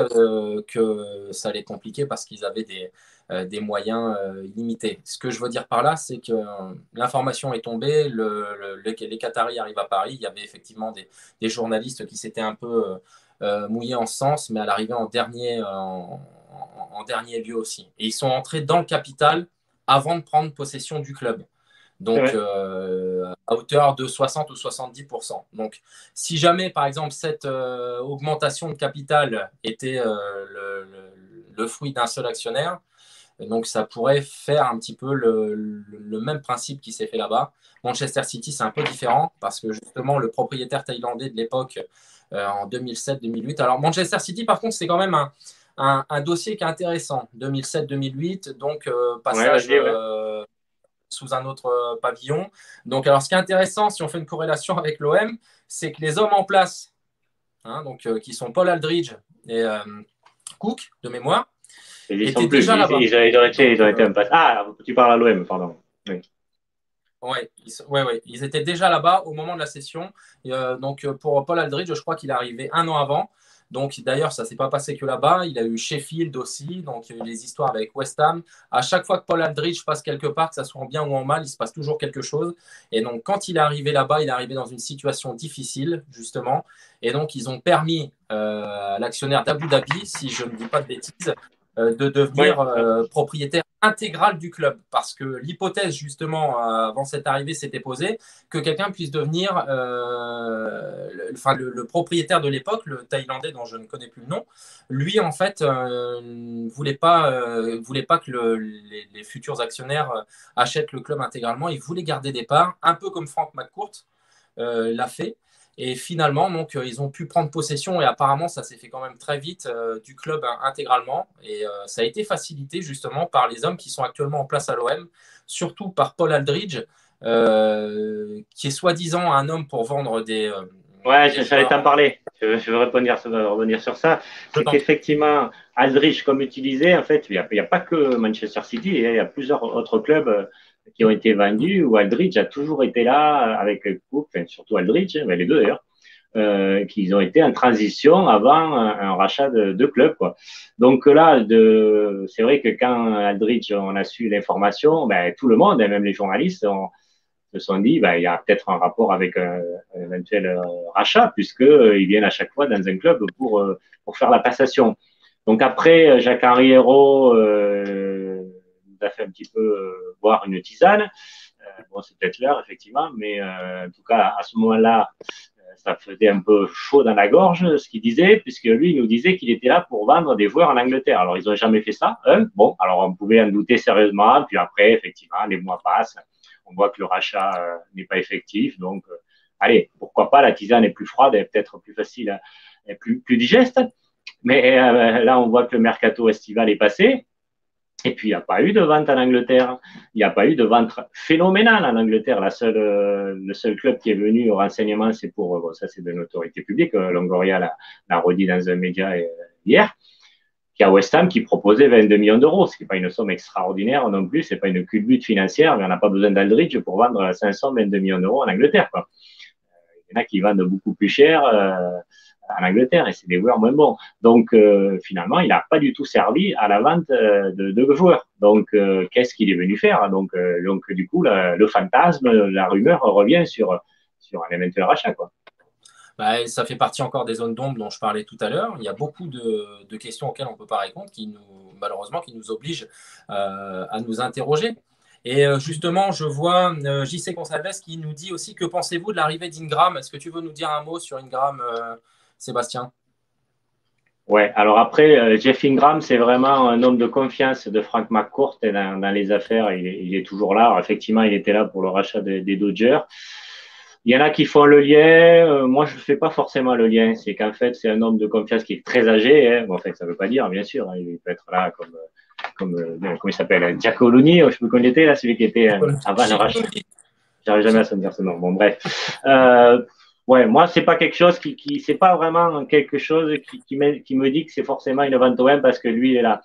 Speaker 2: que ça allait être compliqué parce qu'ils avaient des moyens limités. Ce que je veux dire par là, c'est que l'information est tombée, les Qataris arrivent à Paris. Il y avait effectivement des journalistes qui s'étaient un peu mouillés en ce sens, mais à l'arrivée en dernier lieu aussi. Et ils sont entrés dans le capital avant de prendre possession du club. Donc,
Speaker 1: Ouais.
Speaker 2: à hauteur de 60 ou 70%. Donc, si jamais, par exemple, cette augmentation de capital était le fruit d'un seul actionnaire, donc ça pourrait faire un petit peu le même principe qui s'est fait là-bas. Manchester City, c'est un peu différent parce que justement, le propriétaire thaïlandais de l'époque, en 2007-2008. Alors, Manchester City, par contre, c'est quand même un dossier qui est intéressant. 2007-2008, donc
Speaker 1: Ouais,
Speaker 2: passage
Speaker 1: vas-y, ouais.
Speaker 2: sous un autre pavillon. Donc, alors, ce qui est intéressant, si on fait une corrélation avec l'OM, c'est que les hommes en place, hein, qui sont Paul Aldridge et Cook, de mémoire,
Speaker 1: Ils y sont
Speaker 2: étaient
Speaker 1: plus.
Speaker 2: déjà là-bas.
Speaker 1: Ils
Speaker 2: Donc,
Speaker 1: ont été un pass. Ah, tu parles à l'OM, pardon. Oui.
Speaker 2: ils étaient déjà là-bas au moment de la session. Pour Paul Aldridge, je crois qu'il est arrivé un an avant. Donc, d'ailleurs, ça ne s'est pas passé que là-bas. Il a eu Sheffield aussi. Donc, il y a eu les histoires avec West Ham. À chaque fois que Paul Aldridge passe quelque part, que ça soit en bien ou en mal, il se passe toujours quelque chose. Et donc, quand il est arrivé là-bas, il est arrivé dans une situation difficile, justement. Et donc, ils ont permis à l'actionnaire d'Abu Dhabi, si je ne dis pas de bêtises, de devenir
Speaker 1: Ouais, ouais.
Speaker 2: propriétaire intégral du club. Parce que l'hypothèse, justement, avant cette arrivée, s'était posée que quelqu'un puisse devenir le propriétaire de l'époque, le Thaïlandais dont je ne connais plus le nom, lui, en fait, ne voulait pas que les futurs actionnaires achètent le club intégralement. Il voulait garder des parts, un peu comme Frank McCourt l'a fait. Et finalement, donc, ils ont pu prendre possession et apparemment, ça s'est fait quand même très vite du club intégralement. Et ça a été facilité justement par les hommes qui sont actuellement en place à l'OM, surtout par Paul Aldridge, qui est soi-disant un homme pour vendre
Speaker 1: Ouais,
Speaker 2: des
Speaker 1: j'allais
Speaker 2: joueurs.
Speaker 1: t'en parler. Je veux revenir sur ça. C'est qu'effectivement, Aldrich, comme utilisé, en fait, il y a pas que Manchester City, il y a plusieurs autres clubs qui ont été vendus où Aldrich a toujours été là avec Cook, enfin, surtout Aldrich, mais les deux d'ailleurs, qui ont été en transition avant un rachat de club, quoi. Donc là, c'est vrai que quand Aldrich, on a su l'information, ben, tout le monde, et même les journalistes, se sont dit, ben, il y a peut-être un rapport avec un éventuel rachat, puisqu'ils viennent à chaque fois dans un club pour faire la passation. Donc après, Jacques-Henri Hérault nous a fait un petit peu boire une tisane. Bon, c'est peut-être l'heure, effectivement, mais en tout cas, à ce moment-là, ça faisait un peu chaud dans la gorge, ce qu'il disait, puisque lui, il nous disait qu'il était là pour vendre des joueurs en Angleterre. Alors, ils n'ont jamais fait ça. Hein. Bon, alors on pouvait en douter sérieusement, puis après, effectivement, les mois passent, on voit que le rachat n'est pas effectif. Donc, allez, pourquoi pas, la tisane est plus froide, elle est peut-être plus facile, et plus digeste. Mais là, on voit que le mercato estival est passé. Et puis, il n'y a pas eu de vente en Angleterre. Il n'y a pas eu de vente phénoménale en Angleterre. Le seul club qui est venu au renseignement, c'est ça c'est de l'autorité publique. Longoria l'a redit dans un média hier, jusqu'à West Ham qui proposait 22 millions d'euros, ce qui n'est pas une somme extraordinaire non plus, ce n'est pas une culbute financière, mais on n'a pas besoin d'Aldridge pour vendre 522 millions d'euros en Angleterre, quoi. Il y en a qui vendent beaucoup plus cher en Angleterre et c'est des joueurs moins bons. Donc, finalement, il n'a pas du tout servi à la vente de joueurs. Donc, qu'est-ce qu'il est venu faire? Donc, du coup, le fantasme, la rumeur revient sur un éventuel rachat, quoi.
Speaker 2: Bah, ça fait partie encore des zones d'ombre dont je parlais tout à l'heure. Il y a beaucoup de questions auxquelles on ne peut pas répondre, malheureusement, qui nous obligent à nous interroger. Et justement, je vois JC Gonçalves qui nous dit aussi: que pensez-vous de l'arrivée d'Ingram? Est-ce que tu veux nous dire un mot sur Ingram, Sébastien?
Speaker 1: Ouais, alors après, Jeff Ingram, c'est vraiment un homme de confiance de Frank McCourt dans les affaires. Il est toujours là. Alors, effectivement, il était là pour le rachat des Dodgers. Il y en a qui font le lien. Moi, je ne fais pas forcément le lien. C'est qu'en fait, c'est un homme de confiance qui est très âgé. Hein. Bon, en fait, ça ne veut pas dire, bien sûr. Hein. Il peut être là comment il s'appelle, Giacoloni, je me connaissais là, celui qui était avant le rachat. J'arrive jamais à se dire ce nom. Bon, bref. Ouais, moi, c'est pas quelque chose c'est pas vraiment quelque chose qui me dit que c'est forcément une vente OM parce que lui, il est là.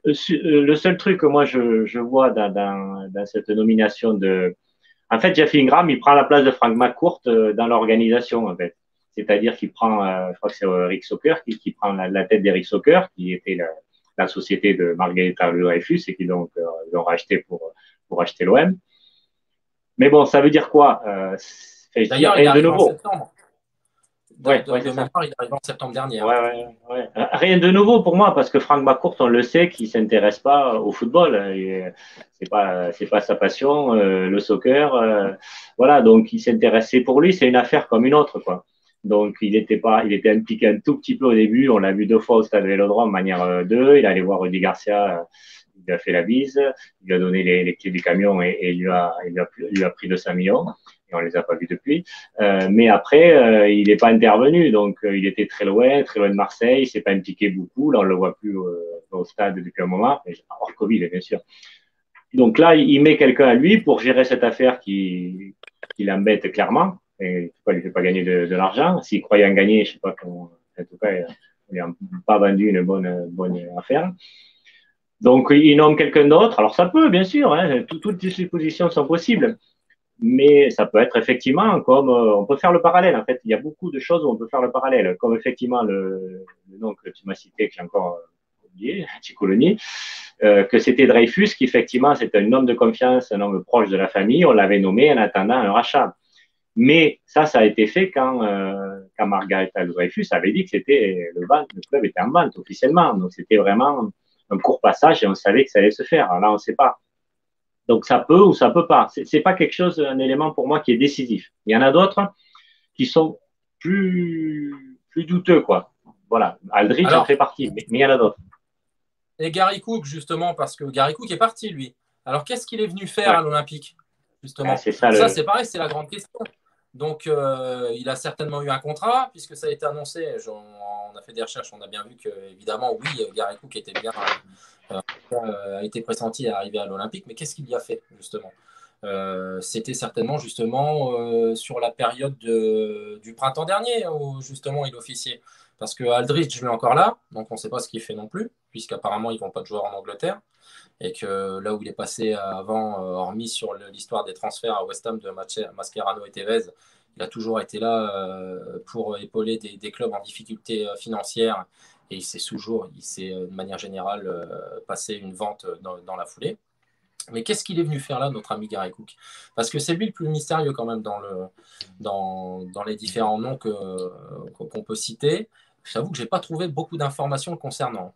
Speaker 1: Le seul truc que moi, je vois dans cette nomination en fait, Jeff Ingram, il prend la place de Frank McCourt dans l'organisation, en fait. C'est-à-dire qu'il prend, je crois que c'est Rick Soccer qui prend la tête d'Eric Soccer, qui était la société de Margarita Dreyfus et qui donc l'ont racheté pour acheter l'OM. Mais bon, ça veut dire quoi?
Speaker 2: D'ailleurs, il
Speaker 1: rien de
Speaker 2: arrive en
Speaker 1: nouveau.
Speaker 2: septembre.
Speaker 1: Ouais,
Speaker 2: De
Speaker 1: c'est ça.
Speaker 2: mémoire, il arrive en septembre dernier.
Speaker 1: Ouais. Rien de nouveau pour moi parce que Frank McCourt, on le sait, qu'il s'intéresse pas au football. C'est pas sa passion, le soccer. Voilà, donc il s'intéressait pour lui, c'est une affaire comme une autre, quoi. Donc il était impliqué un tout petit peu au début. On l'a vu 2 fois au Stade Vélodrome, manière 2. Il allait voir Rudy Garcia, il lui a fait la bise, il lui a donné les clés du camion et il lui a pris 200 millions. Et on les a pas vus depuis. Mais après, il n'est pas intervenu, donc il était très loin de Marseille, il s'est pas impliqué beaucoup. Là, on le voit plus au stade depuis un moment, hors Covid, bien sûr. Donc là, il met quelqu'un à lui pour gérer cette affaire qui l'embête clairement. Et il ne lui fait pas gagner de l'argent. S'il croyait en gagner, je sais pas comment. En tout cas, il n'a pas vendu une bonne affaire. Donc, il nomme quelqu'un d'autre. Alors, ça peut, bien sûr, hein, toutes les suppositions sont possibles. Mais ça peut être effectivement comme on peut faire le parallèle. En fait, il y a beaucoup de choses où on peut faire le parallèle, comme effectivement le nom que tu m'as cité, que j'ai encore oublié, Cicoloni, que c'était Dreyfus, qui effectivement c'était un homme de confiance, un homme proche de la famille. On l'avait nommé en attendant un rachat. Mais ça a été fait quand Margarita Dreyfus avait dit que c'était le club était en vente officiellement. Donc c'était vraiment un court passage et on savait que ça allait se faire. Alors là, on ne sait pas. Donc ça peut ou ça peut pas. C'est pas quelque chose, un élément pour moi qui est décisif. Il y en a d'autres qui sont plus douteux, quoi. Voilà. Aldridge en fait partie, mais il y en a d'autres.
Speaker 2: Et Gary Cook, justement, parce que Gary Cook est parti, lui. Alors qu'est-ce qu'il est venu faire à l'Olympique, justement?
Speaker 1: C'est ça,
Speaker 2: c'est pareil, c'est la grande question. Donc, il a certainement eu un contrat, puisque ça a été annoncé. On a fait des recherches, on a bien vu que, évidemment, oui, Gary Cook était bien, a été pressenti à arriver à l'Olympique. Mais qu'est-ce qu'il y a fait, justement? C'était certainement, justement, sur la période du printemps dernier, où, justement, il officiait. Parce que Aldridge, lui, est encore là, donc on ne sait pas ce qu'il fait non plus, puisqu'apparemment, ils ne vont pas de joueurs en Angleterre. Et que là où il est passé avant, hormis sur l'histoire des transferts à West Ham de Mascherano et Tevez, il a toujours été là pour épauler des clubs en difficulté financière. Et il s'est de manière générale, passé une vente dans la foulée. Mais qu'est-ce qu'il est venu faire là, notre ami Gary Cook? Parce que c'est lui le plus mystérieux quand même dans les différents noms qu'on peut citer. J'avoue que je n'ai pas trouvé beaucoup d'informations le concernant.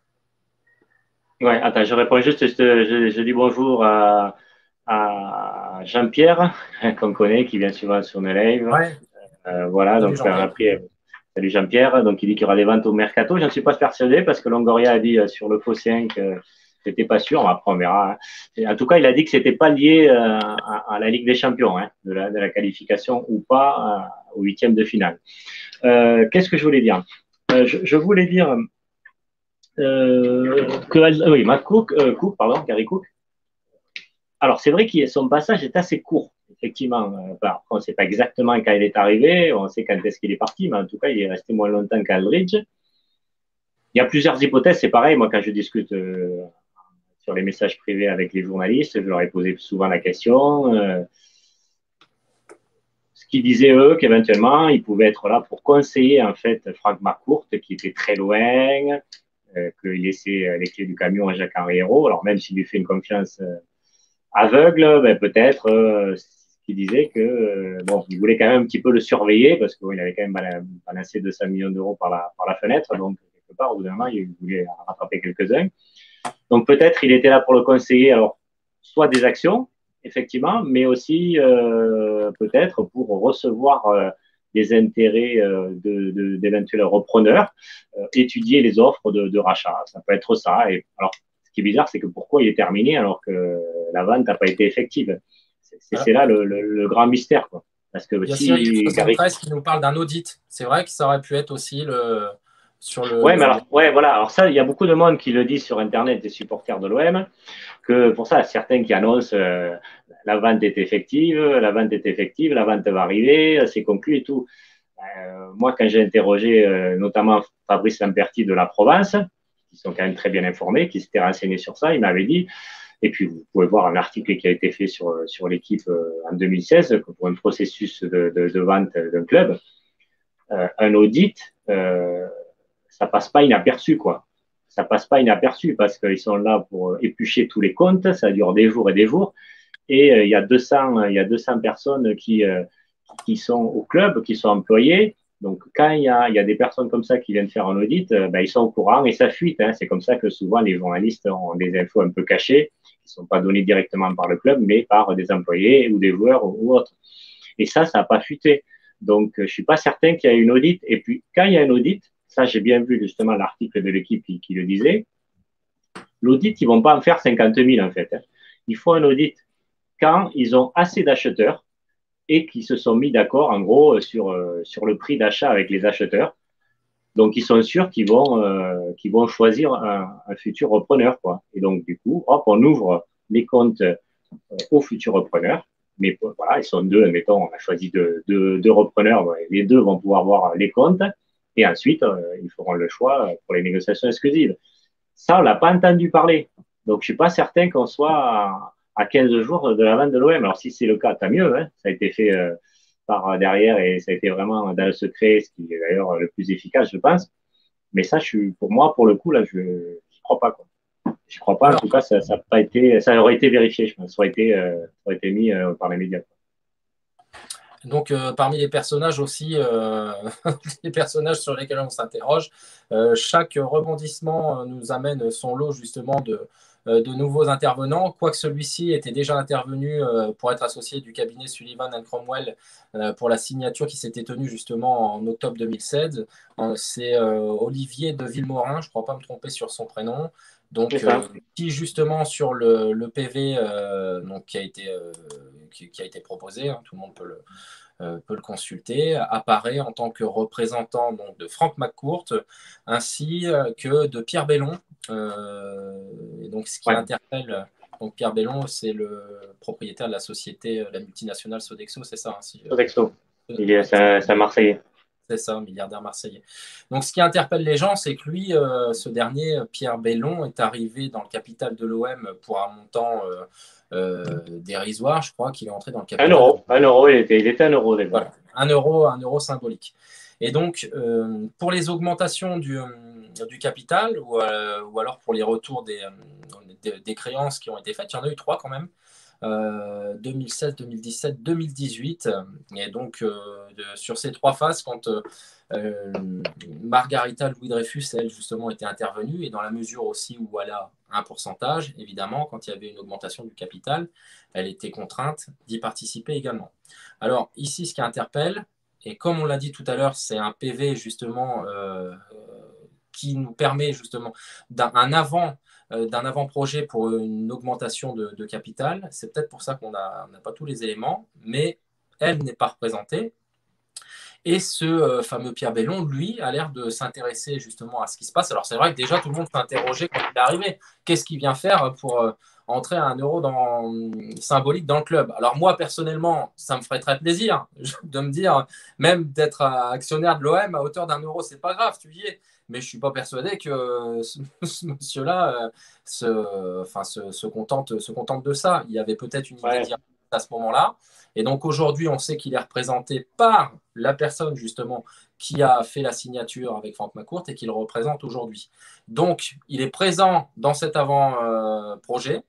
Speaker 1: Ouais, attends, je réponds juste, je dis bonjour à Jean-Pierre, qu'on connaît, qui vient souvent sur nos lives.
Speaker 2: Ouais.
Speaker 1: Voilà,
Speaker 2: Salut,
Speaker 1: donc après, salut Jean-Pierre. Donc il dit qu'il y aura des ventes au mercato. Je ne suis pas persuadé parce que Longoria a dit sur le Phocéen que c'était pas sûr. Après, on verra. En tout cas, il a dit que c'était pas lié à la Ligue des Champions, hein, de la qualification ou pas au 8e de finale. Qu'est-ce que je voulais dire? Je voulais dire oui, Cook, pardon, Gary Cook. Alors, c'est vrai que son passage est assez court, effectivement. On ne sait pas exactement quand il est arrivé, on sait quand est-ce qu'il est parti, mais en tout cas, il est resté moins longtemps qu'Aldridge. Il y a plusieurs hypothèses, c'est pareil. Moi, quand je discute sur les messages privés avec les journalistes, je leur ai posé souvent la question. Ce qu'ils disaient, eux, qu'éventuellement, ils pouvaient être là pour conseiller, en fait, Franck McCourt, qui était très loin, qu'il laissait les clés du camion à Jacques-Henri Hérault. Alors, même s'il lui fait une confiance aveugle, ben, peut-être, ce qu'il disait que, bon, il voulait quand même un petit peu le surveiller, parce qu'il avait quand même balancé 200 millions d'euros par la fenêtre. Donc, quelque part, au bout d'un moment, il voulait rattraper quelques-uns. Donc, peut-être, il était là pour le conseiller. Alors, soit des actions, effectivement, mais aussi peut-être pour recevoir les intérêts d'éventuels repreneurs, étudier les offres de rachat. Ça peut être ça. Et alors, ce qui est bizarre, c'est que pourquoi il est terminé alors que la vente n'a pas été effective. C'est là le grand mystère, quoi. Parce que
Speaker 2: Il y a
Speaker 1: si
Speaker 2: Cyril
Speaker 1: Gary...
Speaker 2: 73 qui nous parle d'un audit. C'est vrai que ça aurait pu être aussi sur
Speaker 1: Ouais, mais alors, ouais, voilà. Alors ça, il y a beaucoup de monde qui le dit sur Internet, des supporters de l'OM, que pour ça, certains qui annoncent la vente est effective, la vente est effective, la vente va arriver, c'est conclu et tout. Moi, quand j'ai interrogé notamment Fabrice Lamperti de la Provence, qui sont quand même très bien informés, qui s'étaient renseignés sur ça, il m'avait dit, et puis vous pouvez voir un article qui a été fait sur l'équipe en 2016 pour un processus de vente d'un club, un audit, ça passe pas inaperçu, quoi. Ça passe pas inaperçu parce qu'ils sont là pour éplucher tous les comptes, ça dure des jours et des jours. Et il y a 200 personnes qui sont au club, qui sont employées. Donc, quand il y a des personnes comme ça qui viennent faire un audit, ben, ils sont au courant et ça fuite. Hein. C'est comme ça que souvent les journalistes ont des infos un peu cachées, qui ne sont pas données directement par le club, mais par des employés ou des joueurs ou autres. Et ça n'a pas fuité. Donc, je ne suis pas certain qu'il y ait une audit. Et puis, quand il y a un audit, ça, j'ai bien vu justement l'article de l'équipe qui le disait, l'audit, ils ne vont pas en faire 50 000 en fait. Hein. Il faut un audit quand ils ont assez d'acheteurs et qui se sont mis d'accord, en gros, sur le prix d'achat avec les acheteurs. Donc, ils sont sûrs qu'ils vont choisir un futur repreneur, quoi. Et donc, du coup, hop, on ouvre les comptes aux futurs repreneurs. Mais voilà, ils sont deux, admettons, on a choisi deux repreneurs. Les deux vont pouvoir voir les comptes. Et ensuite, ils feront le choix pour les négociations exclusives. Ça, on l'a pas entendu parler. Donc, je suis pas certain qu'on soit à 15 jours de la vente de l'OM. Alors, si c'est le cas, tant mieux. Hein. Ça a été fait par derrière et ça a été vraiment dans le secret, ce qui est d'ailleurs le plus efficace, je pense. Mais ça, pour moi, pour le coup, là, je ne crois pas. Quoi. Je crois pas. En tout cas, ça aurait été vérifié, je pense. Ça aurait été mis par les médias. Quoi.
Speaker 2: Donc, parmi les personnages aussi, les personnages sur lesquels on s'interroge, chaque rebondissement nous amène son lot justement de nouveaux intervenants, quoique celui-ci était déjà intervenu pour être associé du cabinet Sullivan & Cromwell pour la signature qui s'était tenue justement en octobre 2016. C'est Olivier de Villemorin, je ne crois pas me tromper sur son prénom, donc qui justement sur le PV donc, qui a été proposé, hein, tout le monde peut le consulter, apparaît en tant que représentant donc, de Franck McCourt ainsi que de Pierre Bellon. Et donc, ce qui interpelle donc Pierre Bellon, c'est le propriétaire de la société, la multinationale Sodexo, c'est ça hein,
Speaker 1: Sodexo. C'est un Marseillais.
Speaker 2: C'est ça, un milliardaire marseillais. Donc, ce qui interpelle les gens, c'est que lui, ce dernier, Pierre Bellon, est arrivé dans le capital de l'OM pour un montant dérisoire. Je crois qu'il est entré dans le capital.
Speaker 1: 1 euro. 1 euro, il était 1 euro déjà.
Speaker 2: Voilà, 1 euro symbolique. Et donc, pour les augmentations du capital ou alors pour les retours des créances qui ont été faites, il y en a eu 3 quand même. 2016, 2017, 2018. Et donc, sur ces 3 phases, quand Margarita Louis-Dreyfus, elle, justement, était intervenue, et dans la mesure aussi où elle a un pourcentage, évidemment, quand il y avait une augmentation du capital, elle était contrainte d'y participer également. Alors, ici, ce qui interpelle, et comme on l'a dit tout à l'heure, c'est un PV, justement, qui nous permet, justement, d'un avant-projet pour une augmentation de capital. C'est peut-être pour ça qu'on n'a pas tous les éléments, mais elle n'est pas représentée. Et ce fameux Pierre Bellon, lui, a l'air de s'intéresser justement à ce qui se passe. Alors c'est vrai que déjà tout le monde s'est interrogé quand il est arrivé. Qu'est-ce qu'il vient faire pour entrer à 1 euro symbolique dans le club? Alors moi, personnellement, ça me ferait très plaisir de me dire, même d'être actionnaire de l'OM à hauteur d'1 euro, c'est pas grave, tu y es. mais je ne suis pas persuadé que ce monsieur-là se contente de ça. Il y avait peut-être une idée
Speaker 1: Ouais,
Speaker 2: directe à ce moment-là. Et donc aujourd'hui, on sait qu'il est représenté par la personne justement qui a fait la signature avec Franck McCourt et qui le représente aujourd'hui. Donc, il est présent dans cet avant-projet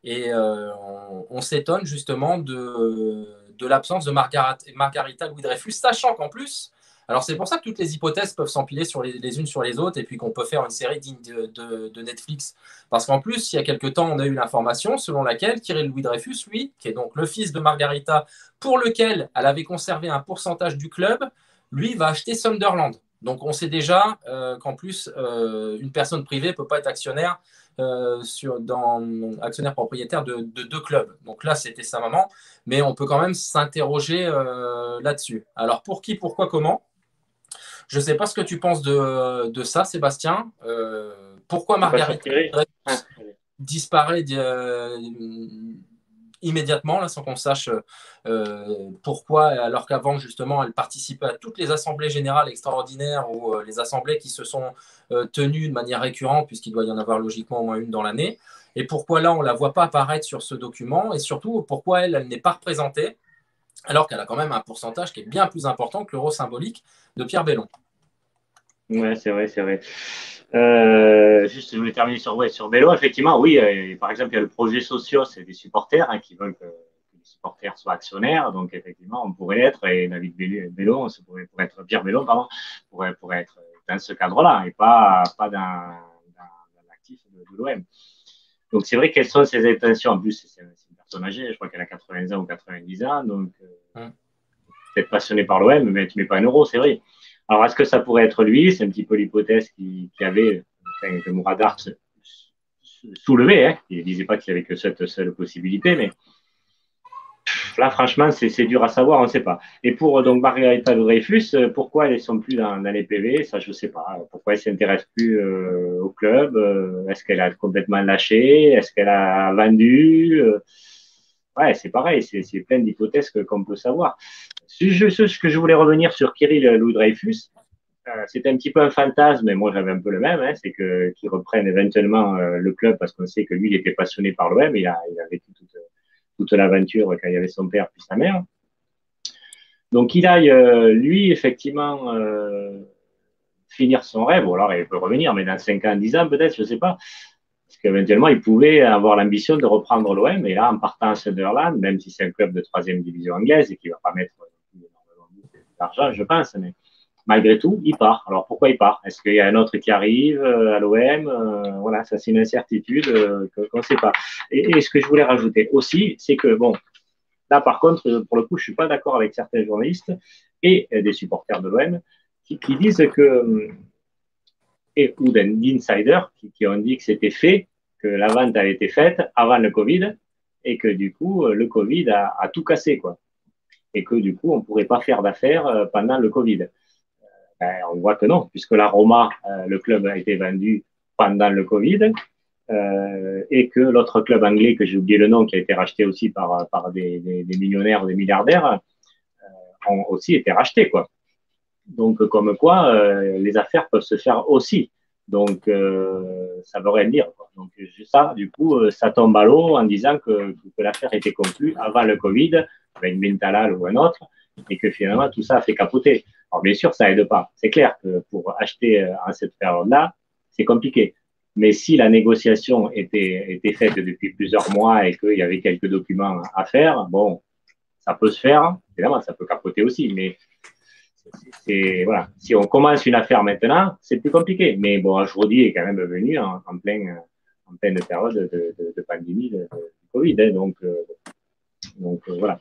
Speaker 2: et on s'étonne justement de l'absence de Margarita Louis-Dreyfus, sachant qu'en plus, alors c'est pour ça que toutes les hypothèses peuvent s'empiler les unes sur les autres et puis qu'on peut faire une série digne de Netflix. Parce qu'en plus, il y a quelque temps, on a eu l'information selon laquelle Kirill Louis-Dreyfus, lui, qui est donc le fils de Margarita, pour lequel elle avait conservé un pourcentage du club, lui va acheter Sunderland. Donc on sait déjà qu'en plus, une personne privée ne peut pas être actionnaire actionnaire propriétaire de deux clubs. Donc là, c'était sa maman, mais on peut quand même s'interroger là-dessus. Alors pour qui, pourquoi, comment? Je ne sais pas ce que tu penses de ça, Sébastien. Pourquoi
Speaker 1: c'est pas
Speaker 2: Margarita
Speaker 1: surpris. Ouais.
Speaker 2: disparaît immédiatement, là, sans qu'on sache pourquoi, alors qu'avant, justement, elle participait à toutes les assemblées générales extraordinaires ou les assemblées qui se sont tenues de manière récurrente, puisqu'il doit y en avoir logiquement au moins une dans l'année. Et pourquoi là, on ne la voit pas apparaître sur ce document, et surtout, pourquoi elle n'est pas représentée, alors qu'elle a quand même un pourcentage qui est bien plus important que l'euro symbolique de Pierre Bellon.
Speaker 1: Ouais, c'est vrai, c'est vrai. Juste, je voulais terminer sur, ouais, sur Bélo. Effectivement, oui, par exemple, il y a le projet Socios, c'est des supporters qui veulent que les supporters soient actionnaires. Donc, effectivement, on pourrait l'être. Et David Bélo, pourrait être Pierre Bélo, pardon, pourrait être dans ce cadre-là et pas dans l'actif de l'OM. Donc, c'est vrai quelles sont ses intentions. En plus, c'est une personne âgée, je crois qu'elle a 80 ans ou 90 ans. Donc, peut-être passionné par l'OM, mais tu mets pas un euro, c'est vrai. Alors, est-ce que ça pourrait être lui? C'est un petit peu l'hypothèse qui avait, enfin, que Mouradar soulevait. Hein. Il ne disait pas qu'il n'y avait que cette seule possibilité, mais là, franchement, c'est dur à savoir, on ne sait pas. Et pour donc Margarita Dreyfus, pourquoi elles ne sont plus dans les PV? Ça, je ne sais pas. Pourquoi elle ne s'intéresse plus au club? Est-ce qu'elle a complètement lâché? Est-ce qu'elle a vendu? Ouais, c'est pareil, c'est plein d'hypothèses qu'on peut savoir. Ce que je voulais revenir sur Kirill Louis-Dreyfus, c'était un petit peu un fantasme, mais moi j'avais un peu le même, hein, c'est qu'ils reprennent éventuellement le club parce qu'on sait que lui, il était passionné par l'OM, il a vécu toute l'aventure quand il y avait son père puis sa mère. Donc il aille, lui, effectivement, finir son rêve, ou alors il peut revenir, mais dans 5 ans, 10 ans peut-être, je ne sais pas. Parce qu'éventuellement, il pouvait avoir l'ambition de reprendre l'OM, et là, en partant à Sunderland, même si c'est un club de 3e division anglaise et qui ne va pas mettre d'argent, je pense, mais malgré tout, il part. Alors pourquoi il part? Est-ce qu'il y a un autre qui arrive à l'OM? Voilà, ça c'est une incertitude qu'on ne sait pas. Et ce que je voulais rajouter aussi, c'est que, bon, là par contre, pour le coup, je ne suis pas d'accord avec certains journalistes et des supporters de l'OM qui disent que, ou d'insiders qui ont dit que c'était fait, que la vente avait été faite avant le Covid et que du coup, le Covid a tout cassé, quoi. Et que du coup, on ne pourrait pas faire d'affaires pendant le Covid. On voit que non, puisque la Roma, le club a été vendu pendant le Covid, et que l'autre club anglais, que j'ai oublié le nom, qui a été racheté aussi par des millionnaires, des milliardaires, ont aussi été rachetés, quoi. Donc, comme quoi, les affaires peuvent se faire aussi. Donc, ça veut rien dire, quoi. Donc, ça, du coup, ça tombe à l'eau en disant que l'affaire était conclue avant le Covid, avec Bentalal ou un autre, et que finalement, tout ça a fait capoter. Alors, bien sûr, ça aide pas. C'est clair que pour acheter en cette période-là, c'est compliqué. Mais si la négociation était faite depuis plusieurs mois et qu'il y avait quelques documents à faire, bon, ça peut se faire. Évidemment, ça peut capoter aussi, mais voilà. Si on commence une affaire maintenant, c'est plus compliqué. Mais bon, Ajroudi est quand même venu en pleine période de pandémie de Covid. Hein, donc voilà.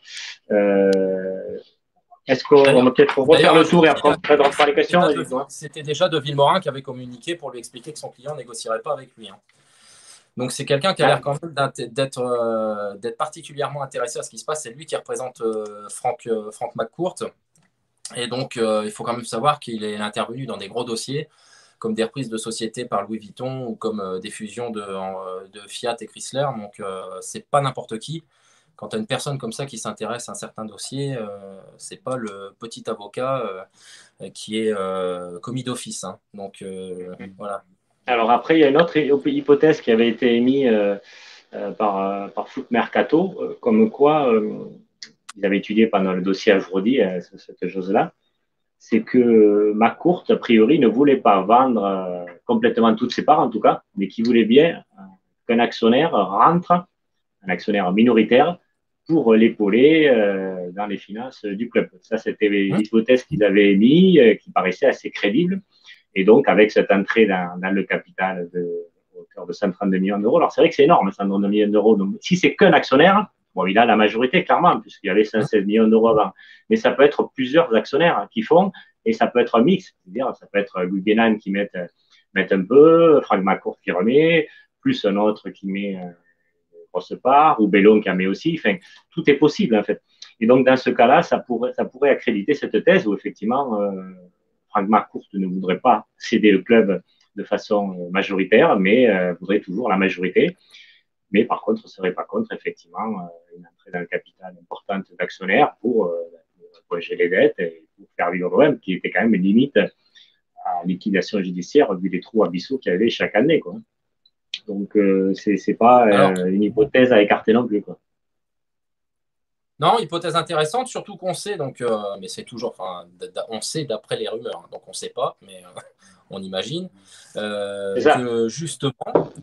Speaker 1: Est-ce qu'on va peut-être refaire le tour et après on peut reprendre les questions?
Speaker 2: C'était déjà De Villemorin qui avait communiqué pour lui expliquer que son client ne négocierait pas avec lui. Hein. Donc c'est quelqu'un qui a l'air quand même d'être particulièrement intéressé à ce qui se passe. C'est lui qui représente Franck McCourt. Et donc il faut quand même savoir qu'il est intervenu dans des gros dossiers, comme des reprises de sociétés par Louis Vuitton ou comme des fusions de Fiat et Chrysler. Donc c'est pas n'importe qui. quand tu as une personne comme ça qui s'intéresse à un certain dossier, c'est pas le petit avocat qui est commis d'office. Hein. Donc, voilà.
Speaker 1: Alors après, il y a une autre hypothèse qui avait été émise par Foot Mercato, comme quoi ils avaient étudié pendant le dossier Ajrodi cette chose-là, c'est que McCourt, a priori, ne voulait pas vendre complètement toutes ses parts, en tout cas, mais qu'il voulait bien qu'un actionnaire rentre, un actionnaire minoritaire, pour l'épauler dans les finances du club. Ça, c'était l'hypothèse qu'ils avaient émise, qui paraissait assez crédible. Et donc, avec cette entrée dans le capital de hauteur de 132 millions d'euros, alors c'est vrai que c'est énorme, 132 millions d'euros. Donc, si c'est qu'un actionnaire, bon, il a la majorité, clairement, puisqu'il y avait 116 millions d'euros avant. Mais ça peut être plusieurs actionnaires qui font, et ça peut être un mix. C'est-à-dire, ça peut être Guggenheim qui met un peu, Frank McCourt qui remet, plus un autre qui met une grosse part, ou Bellon qui en met aussi. Enfin, tout est possible, en fait. Et donc, dans ce cas-là, ça pourrait accréditer cette thèse où, effectivement, Frank McCourt ne voudrait pas céder le club de façon majoritaire, mais voudrait toujours la majorité. Mais par contre, ne serait pas contre, effectivement, une entrée dans le capital importante d'actionnaires pour pocher les dettes et pour faire vivre l'OM, qui était quand même une limite à liquidation judiciaire vu les trous abyssaux qu'il y avait chaque année. Quoi. Donc, ce n'est pas une hypothèse à écarter non plus. Quoi.
Speaker 2: Non, hypothèse intéressante, surtout qu'on sait, donc, mais c'est toujours, enfin, on sait d'après les rumeurs, hein, donc on ne sait pas, mais on imagine que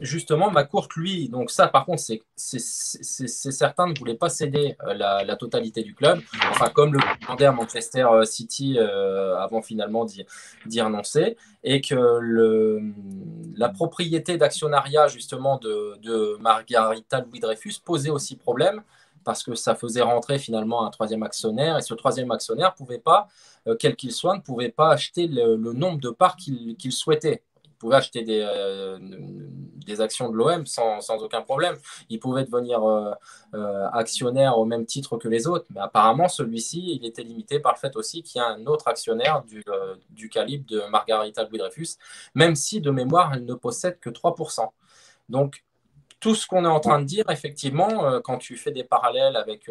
Speaker 2: justement, McCourt, lui, donc ça, par contre, c'est certain, ne voulait pas céder la totalité du club, enfin, comme le demandait à Manchester City avant finalement d'y renoncer, et que la propriété d'actionnariat, justement, de Margarita Louis-Dreyfus posait aussi problème parce que ça faisait rentrer finalement un troisième actionnaire, et ce troisième actionnaire pouvait pas, quel qu'il soit, ne pouvait pas acheter le nombre de parts qu'il souhaitait. Il pouvait acheter des actions de l'OM sans aucun problème. Il pouvait devenir actionnaire au même titre que les autres, mais apparemment celui-ci, il était limité par le fait aussi qu'il y a un autre actionnaire du calibre de Margarita Louis-Dreyfus, même si de mémoire, elle ne possède que 3%. Donc, tout ce qu'on est en train de dire, effectivement, quand tu fais des parallèles avec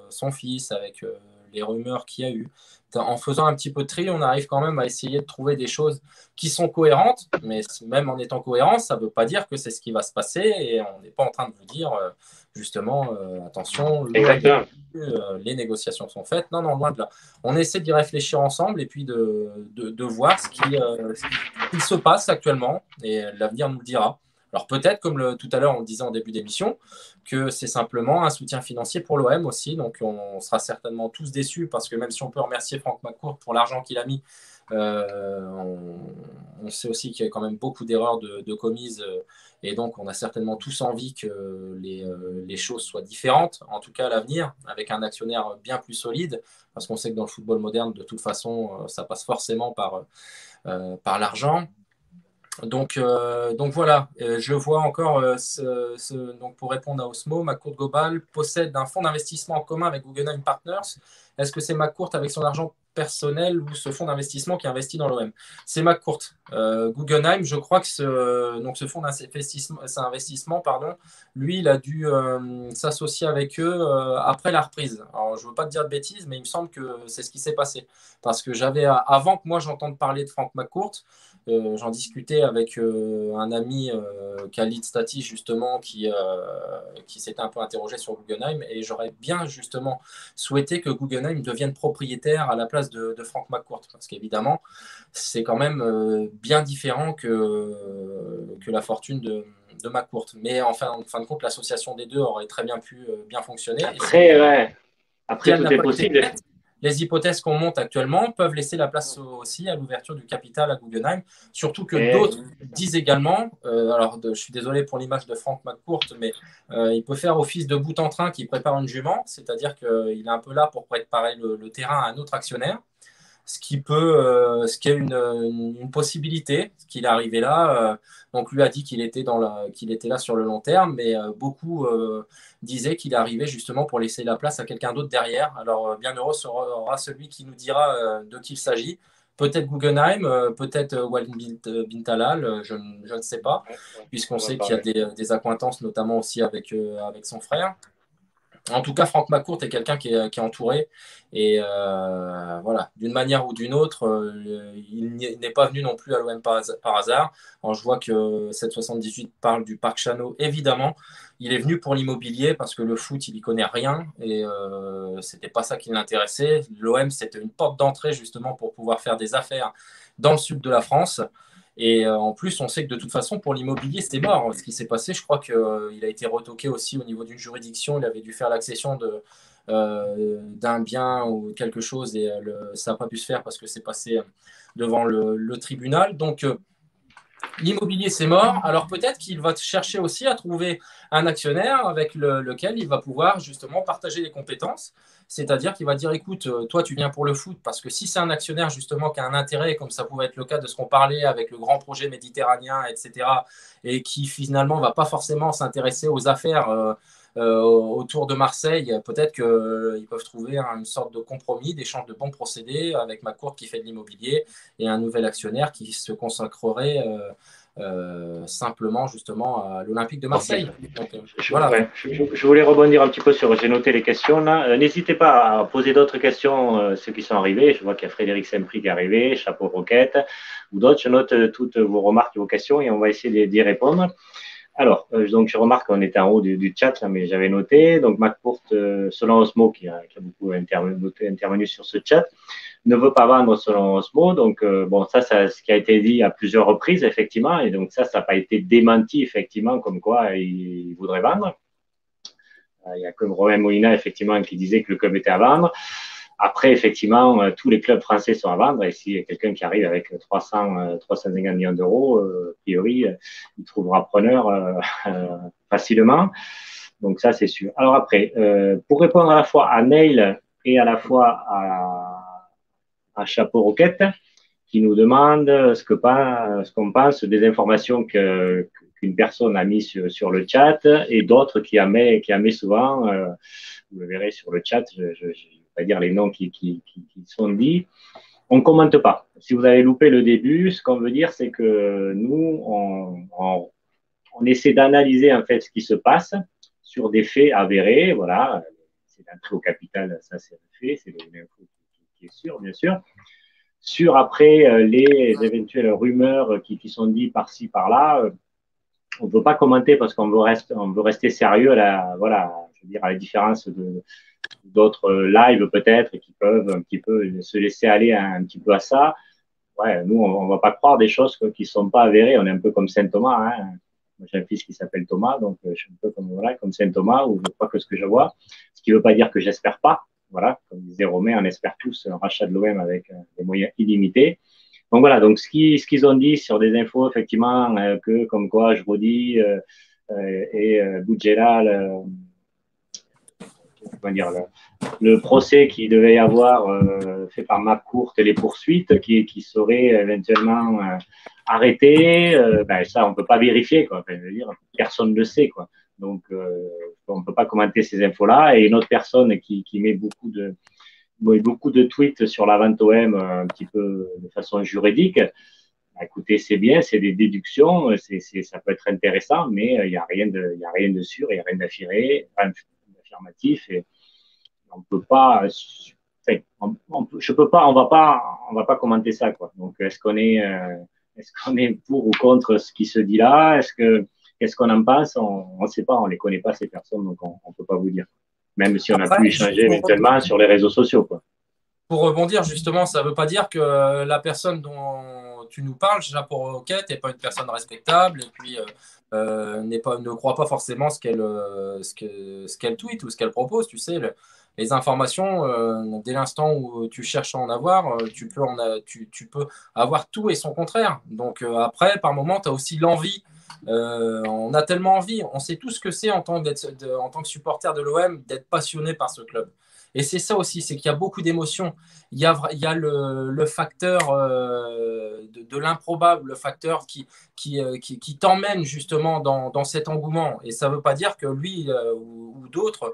Speaker 2: son fils, avec les rumeurs qu'il y a eu, en faisant un petit peu de tri, on arrive quand même à essayer de trouver des choses qui sont cohérentes, mais même en étant cohérent, ça ne veut pas dire que c'est ce qui va se passer, et on n'est pas en train de vous dire, justement, attention, les négociations sont faites. Non, non, loin de là. On essaie d'y réfléchir ensemble et puis de voir ce qui se passe actuellement, et l'avenir nous le dira. Alors peut-être, comme tout à l'heure on le disait en début d'émission, que c'est simplement un soutien financier pour l'OM aussi. Donc on sera certainement tous déçus parce que même si on peut remercier Franck McCourt pour l'argent qu'il a mis, on sait aussi qu'il y a quand même beaucoup d'erreurs de commises et donc on a certainement tous envie que les choses soient différentes, en tout cas à l'avenir, avec un actionnaire bien plus solide, parce qu'on sait que dans le football moderne, de toute façon, ça passe forcément par l'argent. Donc voilà, je vois encore, donc pour répondre à Osmo, McCourt Global possède un fonds d'investissement en commun avec Guggenheim Partners. Est-ce que c'est McCourt avec son argent personnel ou ce fonds d'investissement qui investit dans l'OM? C'est McCourt. Guggenheim, je crois que ce fonds d'investissement, pardon, lui, il a dû s'associer avec eux après la reprise. Alors, je ne veux pas te dire de bêtises, mais il me semble que c'est ce qui s'est passé. Parce que avant que moi j'entende parler de Franck McCourt, j'en discutais avec un ami, Khalid Stati, justement, qui s'était un peu interrogé sur Guggenheim, et j'aurais bien justement souhaité que Guggenheim devienne propriétaire à la place de Franck McCourt, parce qu'évidemment, c'est quand même bien différent que la fortune de McCourt. Mais en fin de compte, l'association des deux aurait très bien pu bien fonctionner.
Speaker 1: Après, tout est possible.
Speaker 2: Les hypothèses qu'on monte actuellement peuvent laisser la place aussi à l'ouverture du capital à Guggenheim, surtout que d'autres disent également, alors je suis désolé pour l'image de Franck McCourt, mais il peut faire office de bout en train qui prépare une jument, c'est-à-dire qu'il est un peu là pour préparer le terrain à un autre actionnaire, ce qui est une possibilité, qu'il est arrivé là. Donc lui a dit qu'il était là sur le long terme, mais beaucoup disaient qu'il est arrivé justement pour laisser la place à quelqu'un d'autre derrière. Alors bien heureux sera celui qui nous dira de qui il s'agit. Peut-être Guggenheim, peut-être Walid bin Talal, je ne sais pas, puisqu'on sait qu'il y a des accointances, notamment aussi avec son frère. En tout cas, Franck McCourt est quelqu'un qui est entouré. Et voilà, d'une manière ou d'une autre, il n'est pas venu non plus à l'OM par hasard. Alors, je vois que 778 parle du Parc Chano, évidemment. Il est venu pour l'immobilier parce que le foot, il n'y connaît rien. Et c'était pas ça qui l'intéressait. L'OM, c'était une porte d'entrée justement pour pouvoir faire des affaires dans le sud de la France. Et en plus, on sait que de toute façon, pour l'immobilier, c'était mort. Ce qui s'est passé, je crois qu'il a été retoqué aussi au niveau d'une juridiction. Il avait dû faire l'accession d'un bien ou quelque chose et ça n'a pas pu se faire parce que c'est passé devant le tribunal. Donc, l'immobilier, c'est mort. Alors peut-être qu'il va chercher aussi à trouver un actionnaire avec lequel il va pouvoir justement partager les compétences. C'est-à-dire qu'il va dire, écoute, toi, tu viens pour le foot, parce que si c'est un actionnaire justement qui a un intérêt, comme ça pouvait être le cas de ce qu'on parlait avec le grand projet méditerranéen, etc., et qui finalement ne va pas forcément s'intéresser aux affaires autour de Marseille, peut-être qu'ils peuvent trouver une sorte de compromis, d'échange de bons procédés avec McCourt qui fait de l'immobilier et un nouvel actionnaire qui se consacrerait simplement justement à l'Olympique de Marseille.
Speaker 1: Okay.
Speaker 2: Donc, voilà.
Speaker 1: Ouais, je voulais rebondir un petit peu sur, j'ai noté les questions là. N'hésitez pas à poser d'autres questions, ceux qui sont arrivés. Je vois qu'il y a Frédéric Sempri qui est arrivé, Chapeau Roquette ou d'autres. Je note toutes vos remarques et vos questions et on va essayer d'y répondre. Alors, donc je remarque qu'on était en haut du chat, là, mais j'avais noté. Donc, McCourt, selon Osmo, qui a beaucoup intervenu sur ce chat, ne veut pas vendre selon Osmo. Donc, bon, ça, ce qui a été dit à plusieurs reprises, effectivement. Et donc, ça n'a pas été démenti, effectivement, comme quoi il voudrait vendre. Il y a que Romain Molina, effectivement, qui disait que le club était à vendre. Après, effectivement, tous les clubs français sont à vendre. Et s'il y a quelqu'un qui arrive avec 350 millions d'euros, a priori, il trouvera preneur facilement. Donc ça, c'est sûr. Alors après, pour répondre à la fois à Neil et à la fois à Chapeau Roquette, qui nous demande ce qu'on pense des informations qu'une personne a mis sur le chat et d'autres qui en met souvent. Vous le verrez sur le chat, je ne vais pas dire les noms qui sont dits. On ne commente pas. Si vous avez loupé le début, ce qu'on veut dire, c'est que nous, on essaie d'analyser en fait ce qui se passe sur des faits avérés. Voilà, c'est l'entrée au capital, ça c'est un fait, c'est une info qui est sûre, bien sûr. Sur après les éventuelles rumeurs qui sont dites par-ci, par-là, on ne peut pas commenter parce qu'on veut rester sérieux voilà, je veux dire, à la différence d'autres lives peut-être qui peuvent un petit peu se laisser aller un petit peu à ça. Ouais, nous, on ne va pas croire des choses qui ne sont pas avérées. On est un peu comme Saint Thomas. Hein. Moi, j'ai un fils qui s'appelle Thomas, donc je suis un peu comme Saint Thomas, où je crois que ce que je vois. Ce qui ne veut pas dire que j'espère pas. Voilà, comme disait Romain, on espère tous un rachat de l'OM avec des moyens illimités. Donc voilà, donc ce qu'ils ont dit sur des infos, effectivement, que comme quoi, je redis, et Boudjela, comment dire, le procès qui devait y avoir fait par McCourt et les poursuites qui seraient éventuellement arrêtées, ben ça, on ne peut pas vérifier. Quoi. Enfin, je veux dire, personne ne le sait. Quoi. Donc, on ne peut pas commenter ces infos-là. Et une autre personne qui met beaucoup de tweets sur la vente OM un petit peu de façon juridique, bah, écoutez, c'est bien, c'est des déductions, ça peut être intéressant, mais il n'y a rien de sûr, il n'y a rien d'affirmatif. Et, on peut pas, enfin, je peux pas, on va pas commenter ça, quoi. Donc, est-ce qu'on est pour ou contre ce qui se dit là? Qu'est-ce qu'on en pense? On ne sait pas, on les connaît pas ces personnes, donc on peut pas vous dire. Même si on a pu échanger éventuellement sur les réseaux sociaux, quoi.
Speaker 2: Pour rebondir, justement, ça ne veut pas dire que la personne dont tu nous parles, Chapeau Roquette, n'est pas une personne respectable et puis ne croit pas forcément ce qu'elle tweet ou ce qu'elle propose. Tu sais, les informations, dès l'instant où tu cherches à en avoir, tu peux avoir tout et son contraire. Donc après, par moment, tu as aussi l'envie. On a tellement envie, on sait tout ce que c'est en tant que supporter de l'OM, d'être passionné par ce club. Et c'est ça aussi, c'est qu'il y a beaucoup d'émotions. Il y a le facteur de l'improbable, le facteur qui t'emmène justement dans cet engouement. Et ça ne veut pas dire que lui ou d'autres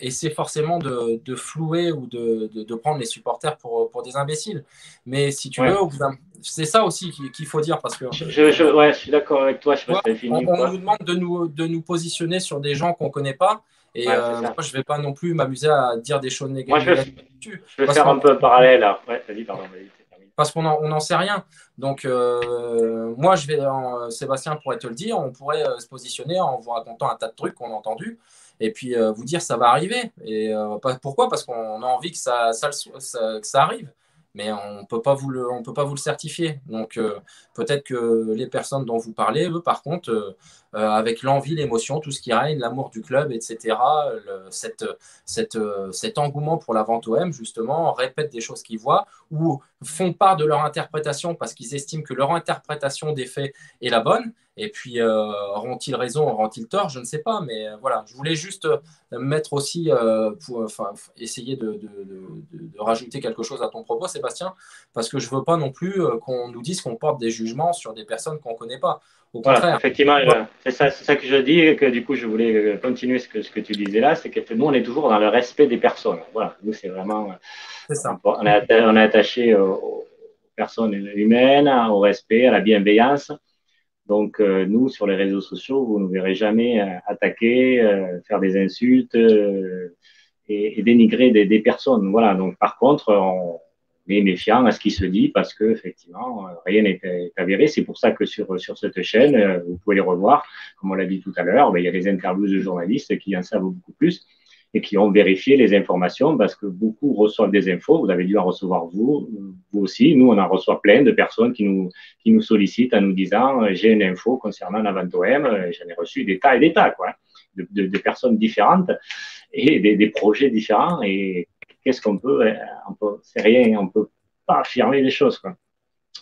Speaker 2: essaient forcément de flouer ou de prendre les supporters pour des imbéciles. Mais si tu veux, c'est ça aussi qu'il faut dire parce que
Speaker 1: Ouais, je suis d'accord avec toi. Je sais pas si tu as
Speaker 2: on,
Speaker 1: fini ou
Speaker 2: on
Speaker 1: quoi.
Speaker 2: nous demande de nous positionner sur des gens qu'on ne connaît pas. Et
Speaker 1: Ouais, c'est
Speaker 2: moi,
Speaker 1: ça.
Speaker 2: je ne vais pas non plus m'amuser à dire des choses
Speaker 1: Moi,
Speaker 2: négatives dessus
Speaker 1: je vais
Speaker 2: parce
Speaker 1: faire
Speaker 2: qu'on
Speaker 1: un peu un parallèle là. Ouais, vas-y, pardon, vas-y, c'est terminé.
Speaker 2: on n'en sait rien. Donc, moi, Sébastien pourrait te le dire, on pourrait se positionner en vous racontant un tas de trucs qu'on a entendus et puis vous dire ça va arriver. Et pourquoi? Parce qu'on a envie que que ça arrive. Mais on peut pas vous le certifier. Donc, peut-être que les personnes dont vous parlez, eux, par contre, avec l'envie, l'émotion, tout ce qui règne, l'amour du club, etc., cet engouement pour la vente OM, justement, répètent des choses qu'ils voient ou font part de leur interprétation parce qu'ils estiment que leur interprétation des faits est la bonne. Et puis, auront-ils raison, auront-ils tort? Je ne sais pas. Mais voilà, je voulais juste mettre aussi, enfin, essayer de rajouter quelque chose à ton propos, Sébastien, parce que je ne veux pas non plus qu'on nous dise qu'on porte des jugements sur des personnes qu'on ne connaît pas. Au
Speaker 1: Voilà,
Speaker 2: contraire.
Speaker 1: effectivement,
Speaker 2: Voilà,
Speaker 1: c'est ça que je dis, et que du coup, je voulais continuer ce que tu disais là, c'est que nous, on est toujours dans le respect des personnes. Voilà, nous, c'est vraiment,
Speaker 2: c'est ça.
Speaker 1: on est attaché aux personnes humaines, au respect, à la bienveillance. Donc, nous, sur les réseaux sociaux, vous ne verrez jamais attaquer, faire des insultes et dénigrer des personnes. Voilà. Donc, par contre, on est méfiant à ce qui se dit parce que effectivement, rien n'est avéré. C'est pour ça que sur cette chaîne, vous pouvez les revoir. Comme on l'a dit tout à l'heure, ben, il y a des interviews de journalistes qui en savent beaucoup plus et qui ont vérifié les informations parce que beaucoup reçoivent des infos. Vous avez dû en recevoir vous aussi. Nous, on en reçoit plein de personnes qui nous sollicitent en nous disant j'ai une info concernant la vente OM. J'en ai reçu des tas et des tas, quoi, de personnes différentes et des projets différents. Et qu'est-ce qu'on peut, c'est rien, on peut pas affirmer les choses, quoi.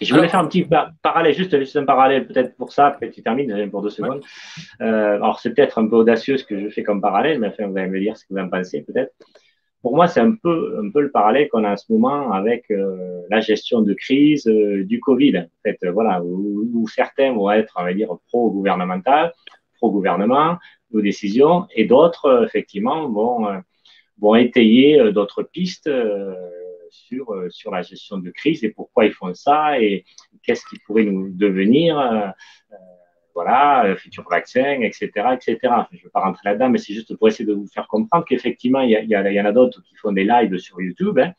Speaker 1: Et je voulais faire un
Speaker 2: Alors,
Speaker 1: petit parallèle, juste un parallèle peut-être pour ça, après tu termines pour 2 secondes.
Speaker 2: ouais,
Speaker 1: Alors c'est peut-être un peu audacieux ce que je fais comme parallèle, mais enfin, vous allez me dire ce que vous en pensez peut-être. Pour moi, c'est un peu le parallèle qu'on a en ce moment avec la gestion de crise du Covid. En fait, voilà, où certains vont être, on va dire, pro-gouvernemental, pro-gouvernement, nos décisions, et d'autres, effectivement, vont étayer d'autres pistes sur la gestion de crise et pourquoi ils font ça et qu'est-ce qui pourrait nous devenir. Voilà, futur vaccin, etc., etc. Je ne vais pas rentrer là-dedans, mais c'est juste pour essayer de vous faire comprendre qu'effectivement, il y en a d'autres qui font des lives sur YouTube, hein,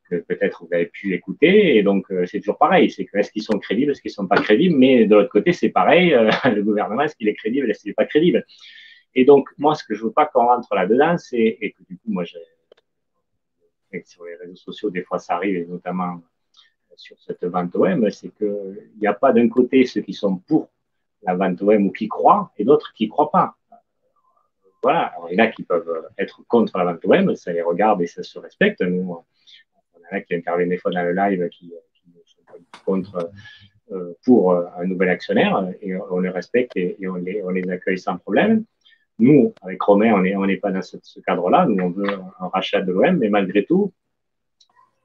Speaker 1: que peut-être vous avez pu écouter, et donc c'est toujours pareil, c'est que est-ce qu'ils sont crédibles, est-ce qu'ils ne sont pas crédibles, mais de l'autre côté, c'est pareil, le gouvernement, est-ce qu'il est crédible, est-ce qu'il n'est pas crédible. Et donc, moi, ce que je ne veux pas qu'on rentre là-dedans, c'est, et que du coup, moi, sur les réseaux sociaux, des fois, ça arrive, et notamment sur cette vente OM, c'est qu'il n'y a pas d'un côté ceux qui sont pour la vente OM ou qui croient, et d'autres qui ne croient pas. Voilà, alors, il y en a qui peuvent être contre la vente OM, ça les regarde et ça se respecte. Nous, on en a qui interviennent des fois dans le live qui ne sont pas contre pour un nouvel actionnaire, et on les respecte et on les accueille sans problème. Nous, avec Romain, on n'est pas dans ce cadre-là. Nous, on veut un rachat de l'OM, mais malgré tout,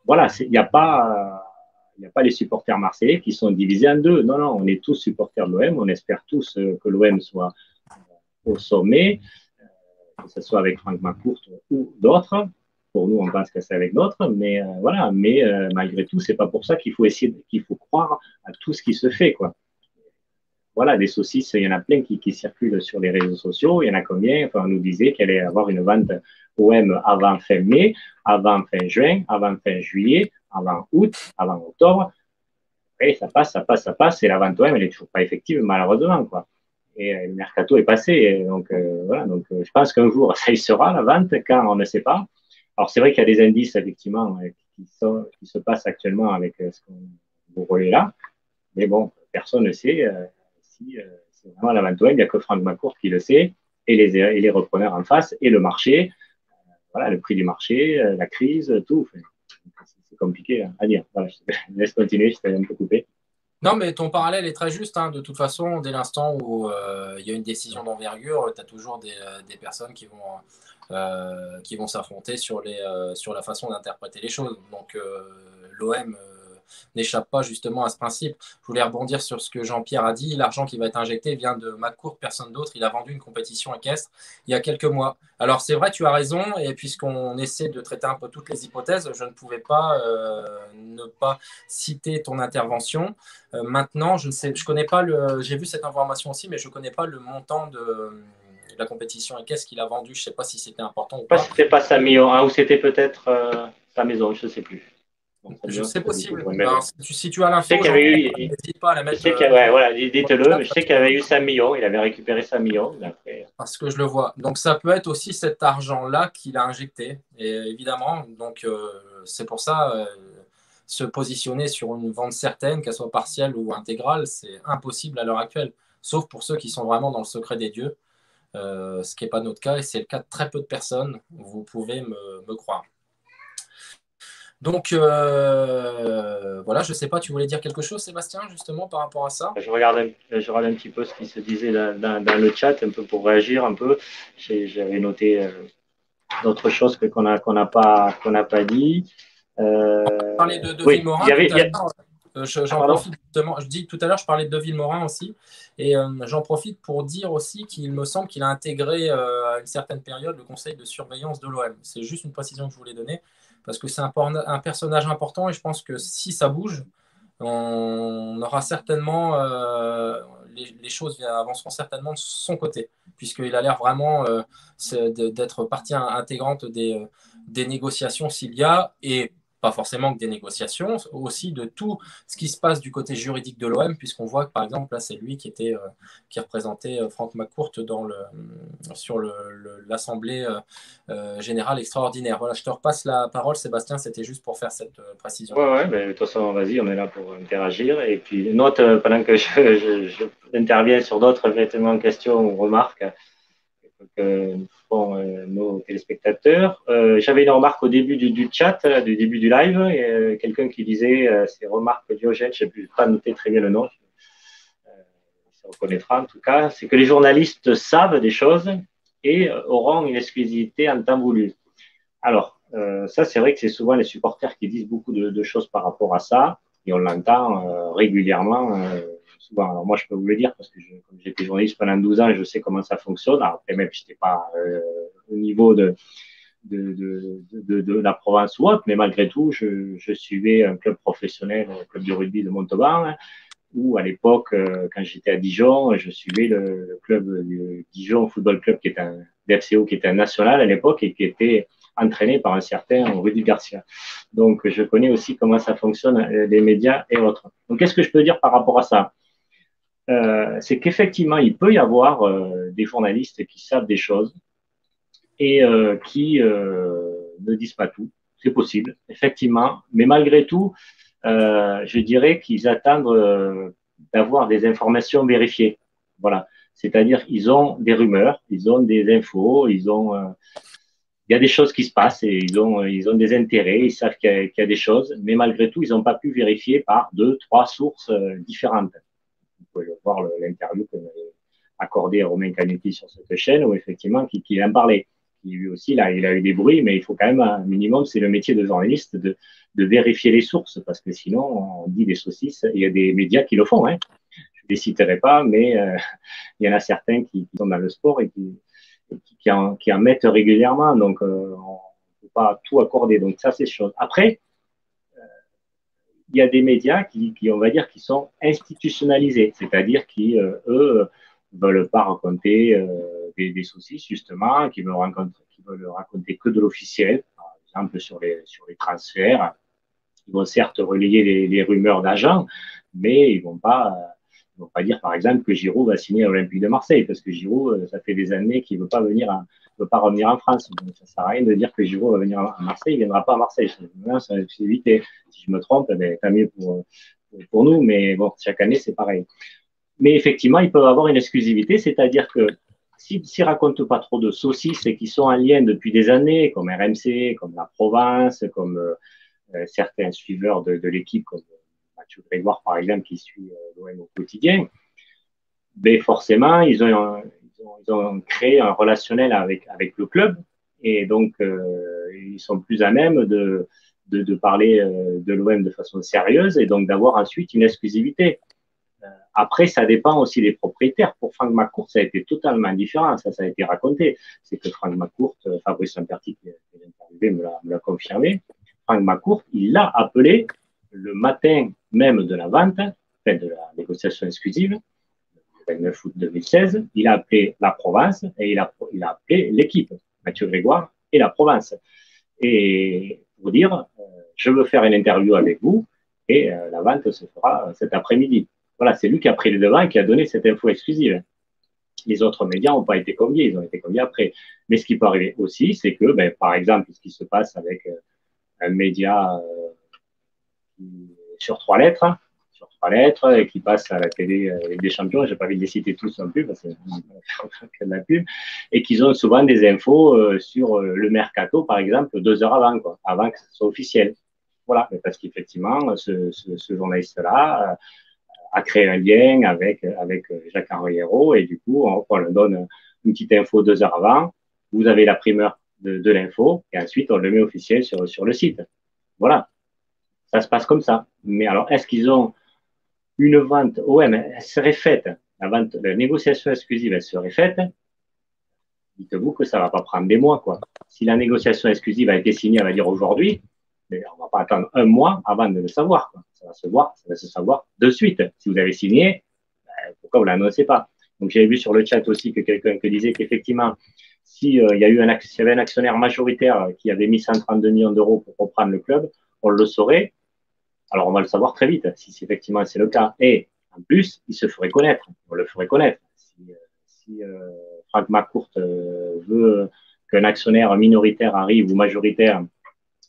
Speaker 1: voilà, il n'y a pas les supporters marseillais qui sont divisés en deux. Non, non, on est tous supporters de l'OM. On espère tous que l'OM soit au sommet, que ce soit avec Franck McCourt ou d'autres. Pour nous, on pense que c'est avec d'autres, mais voilà. Mais malgré tout, c'est pas pour ça qu'il faut croire à tout ce qui se fait, quoi. Voilà, des saucisses, il y en a plein qui circulent sur les réseaux sociaux. Il y en a combien? Enfin, on nous disait qu'il allait y avoir une vente OM avant fin mai, avant fin juin, avant fin juillet, avant août, avant octobre. Et ça passe, ça passe, ça passe. Et la vente OM, elle n'est toujours pas effective, malheureusement, quoi. Et le mercato est passé. Et donc, voilà. Donc, je pense qu'un jour, ça y sera, la vente, quand on ne sait pas. Alors, c'est vrai qu'il y a des indices, effectivement, qui se passent actuellement avec ce qu'on vous relais là. Mais bon, personne ne sait si c'est vraiment la vente OM. Il n'y a que Franck McCourt qui le sait, et les repreneurs en face, et le marché. Voilà, le prix du marché, la crise, tout. C'est compliqué à dire. Voilà, je laisse continuer, je t'ai un peu coupé.
Speaker 2: non, mais ton parallèle est très juste. Hein. De toute façon, dès l'instant où il y a une décision d'envergure, tu as toujours des personnes qui vont s'affronter sur la façon d'interpréter les choses. Donc, l'OM n'échappe pas justement à ce principe. Je voulais rebondir sur ce que Jean-Pierre a dit. L'argent qui va être injecté vient de McCourt, personne d'autre. Il a vendu une compétition équestre il y a quelques mois. Alors c'est vrai, tu as raison, et puisqu'on essaie de traiter un peu toutes les hypothèses, je ne pouvais pas ne pas citer ton intervention. Maintenant, je ne sais, je connais pas j'ai vu cette information aussi, mais je ne connais pas le montant de la compétition et qu'est-ce qu'il a vendu. Je ne sais pas si c'était important ou
Speaker 1: Pas
Speaker 2: pas.
Speaker 1: si c'était pas 5 millions, hein, ou c'était peut-être sa maison, je ne sais plus. Bon,
Speaker 2: C'est possible.
Speaker 1: même.
Speaker 2: Alors, si tu as
Speaker 1: Je sais
Speaker 2: l'info,
Speaker 1: qu'il y avait
Speaker 2: n'hésite pas à la
Speaker 1: je
Speaker 2: mettre
Speaker 1: sais qu'il y ouais, voilà, dites-le, mais je sais qu'il y
Speaker 2: que,
Speaker 1: avait eu 5 millions, il avait récupéré 5 millions. Après.
Speaker 2: parce que je le vois. Donc, ça peut être aussi cet argent-là qu'il a injecté. Et évidemment, donc, c'est pour ça, se positionner sur une vente certaine, qu'elle soit partielle ou intégrale, c'est impossible à l'heure actuelle. Sauf pour ceux qui sont vraiment dans le secret des dieux, ce qui n'est pas notre cas, et c'est le cas de très peu de personnes. Vous pouvez me croire. Donc, voilà, je ne sais pas, tu voulais dire quelque chose, Sébastien, justement, par rapport à ça?
Speaker 1: Je regarde un petit peu ce qui se disait dans le chat, un peu pour réagir un peu. J'avais noté d'autres choses qu'on n'a pas dit.
Speaker 2: Je parlais de
Speaker 1: Oui,
Speaker 2: Villemorin tout à
Speaker 1: il y a...
Speaker 2: l'heure.
Speaker 1: Ah,
Speaker 2: J'en
Speaker 1: pardon.
Speaker 2: profite justement. Je dis tout à l'heure, je parlais de Villemorin aussi. Et j'en profite pour dire aussi qu'il me semble qu'il a intégré à une certaine période le conseil de surveillance de l'OM. C'est juste une précision que je voulais donner parce que c'est un personnage important et je pense que si ça bouge, on aura certainement les choses avanceront certainement de son côté, puisqu'il a l'air vraiment d'être partie intégrante des négociations s'il y a, et pas forcément que des négociations, aussi de tout ce qui se passe du côté juridique de l'OM, puisqu'on voit que par exemple là c'est lui qui représentait Franck McCourt sur l'Assemblée générale extraordinaire. Voilà, je te repasse la parole, Sébastien, c'était juste pour faire cette précision.
Speaker 1: Ouais, mais de toute façon, vas-y, on est là pour interagir. Et puis, note, pendant que j'interviens sur d'autres vêtements, questions ou remarques que font nos téléspectateurs. J'avais une remarque au début du chat, du début du live, et quelqu'un qui disait ces remarques Diogène, je n'ai pas noté très bien le nom, il se reconnaîtra en tout cas, c'est que les journalistes savent des choses et auront une exclusivité en temps voulu. Alors, ça, c'est vrai que c'est souvent les supporters qui disent beaucoup de choses par rapport à ça, et on l'entend régulièrement, souvent. Alors, moi, je peux vous le dire, parce que comme j'étais journaliste pendant 12 ans, je sais comment ça fonctionne. Alors, après, même, je n'étais pas au niveau de la province ou autre, mais malgré tout, je suivais un club professionnel, un club de rugby de Montauban, où à l'époque, quand j'étais à Dijon, je suivais le club du Dijon Football Club, qui est un DFCO, qui était un national à l'époque et qui était entraîné par un certain Rudy Garcia. Donc, je connais aussi comment ça fonctionne, les médias et autres. Donc, qu'est-ce que je peux dire par rapport à ça? C'est qu'effectivement, il peut y avoir des journalistes qui savent des choses et qui ne disent pas tout. C'est possible, effectivement. Mais malgré tout, je dirais qu'ils attendent d'avoir des informations vérifiées. Voilà. C'est-à-dire qu'ils ont des rumeurs, ils ont des infos, il y a des choses qui se passent et ils ont des intérêts, ils savent qu'il y a des choses, mais malgré tout, ils n'ont pas pu vérifier par deux, trois sources différentes. Vous pouvez voir l'interview qu'on a accordée à Romain Canetti sur cette chaîne, où effectivement, qui en parlait. Lui aussi, là, il a eu des bruits, mais il faut quand même un minimum, c'est le métier de journaliste, de vérifier les sources, parce que sinon, on dit des saucisses. Il y a des médias qui le font, hein. Je ne les citerai pas, mais il y en a certains qui sont dans le sport et qui en mettent régulièrement. Donc, on ne peut pas tout accorder. Donc, ça, c'est chose. Après, il y a des médias on va dire, qui sont institutionnalisés, c'est-à-dire qui, eux, veulent pas raconter des saucisses, justement, qui veulent raconter que de l'officiel, par exemple sur les transferts. Ils vont certes relayer les rumeurs d'agents, mais ils vont pas dire, par exemple, que Giroud va signer à l'Olympique de Marseille, parce que Giroud, ça fait des années qu'il veut pas revenir en France. Donc, ça sert à rien de dire que Giroud va venir à Marseille, il viendra pas à Marseille. C'est évité. Si je me trompe, ben, tant mieux pour nous, mais bon, chaque année, c'est pareil. Mais effectivement, ils peuvent avoir une exclusivité, c'est-à-dire que s'ils ne racontent pas trop de saucisses et qui sont en lien depuis des années, comme RMC, comme la Provence, comme certains suiveurs de l'équipe, comme Mathieu Grégoire, par exemple, qui suit l'OM au quotidien, ben forcément, ils ont créé un relationnel avec le club et donc ils sont plus à même de parler de l'OM de façon sérieuse et donc d'avoir ensuite une exclusivité. Après, ça dépend aussi des propriétaires. Pour Franck McCourt, ça a été totalement différent. Ça a été raconté. C'est que Franck McCourt, Fabrice Lamperti, qui est interviewé, me l'a confirmé. Franck McCourt, il l'a appelé le matin même de la vente, enfin de la négociation exclusive, le 29 août 2016. Il a appelé la Provence et il a appelé l'équipe, Mathieu Grégoire et la Provence. Et pour dire, je veux faire une interview avec vous et la vente se fera cet après-midi. Voilà, c'est lui qui a pris les devants et qui a donné cette info exclusive. Les autres médias n'ont pas été conviés, ils ont été conviés après. Mais ce qui peut arriver aussi, c'est que, par exemple, ce qui se passe avec un média sur 3 lettres, et qui passe à la télé des champions, je n'ai pas envie de les citer tous non plus, parce que c'est de la pub, et qu'ils ont souvent des infos sur le mercato, par exemple, 2 heures avant, avant que ce soit officiel. Voilà, parce qu'effectivement, ce journaliste-là a créé un lien avec Jacques-Henri Hérault, et du coup, on leur donne une petite info 2 heures avant, vous avez la primeur de l'info, et ensuite on le met officiel sur le site. Voilà, ça se passe comme ça. Mais alors, est-ce qu'ils ont une vente OM, elle serait faite, la négociation exclusive, elle serait faite, dites-vous que ça ne va pas prendre des mois, quoi. Si la négociation exclusive a été signée, on va dire aujourd'hui, mais on ne va pas attendre un mois avant de le savoir, quoi. Ça va se savoir de suite. Si vous avez signé, pourquoi vous ne l'annoncez pas? Donc, j'avais vu sur le chat aussi que quelqu'un disait qu'effectivement, s'il y avait un actionnaire majoritaire qui avait mis 132 millions d'euros pour reprendre le club, on le saurait. Alors, on va le savoir très vite, si effectivement c'est le cas. Et en plus, il se ferait connaître. On le ferait connaître. Si Franck McCourt veut qu'un actionnaire minoritaire arrive ou majoritaire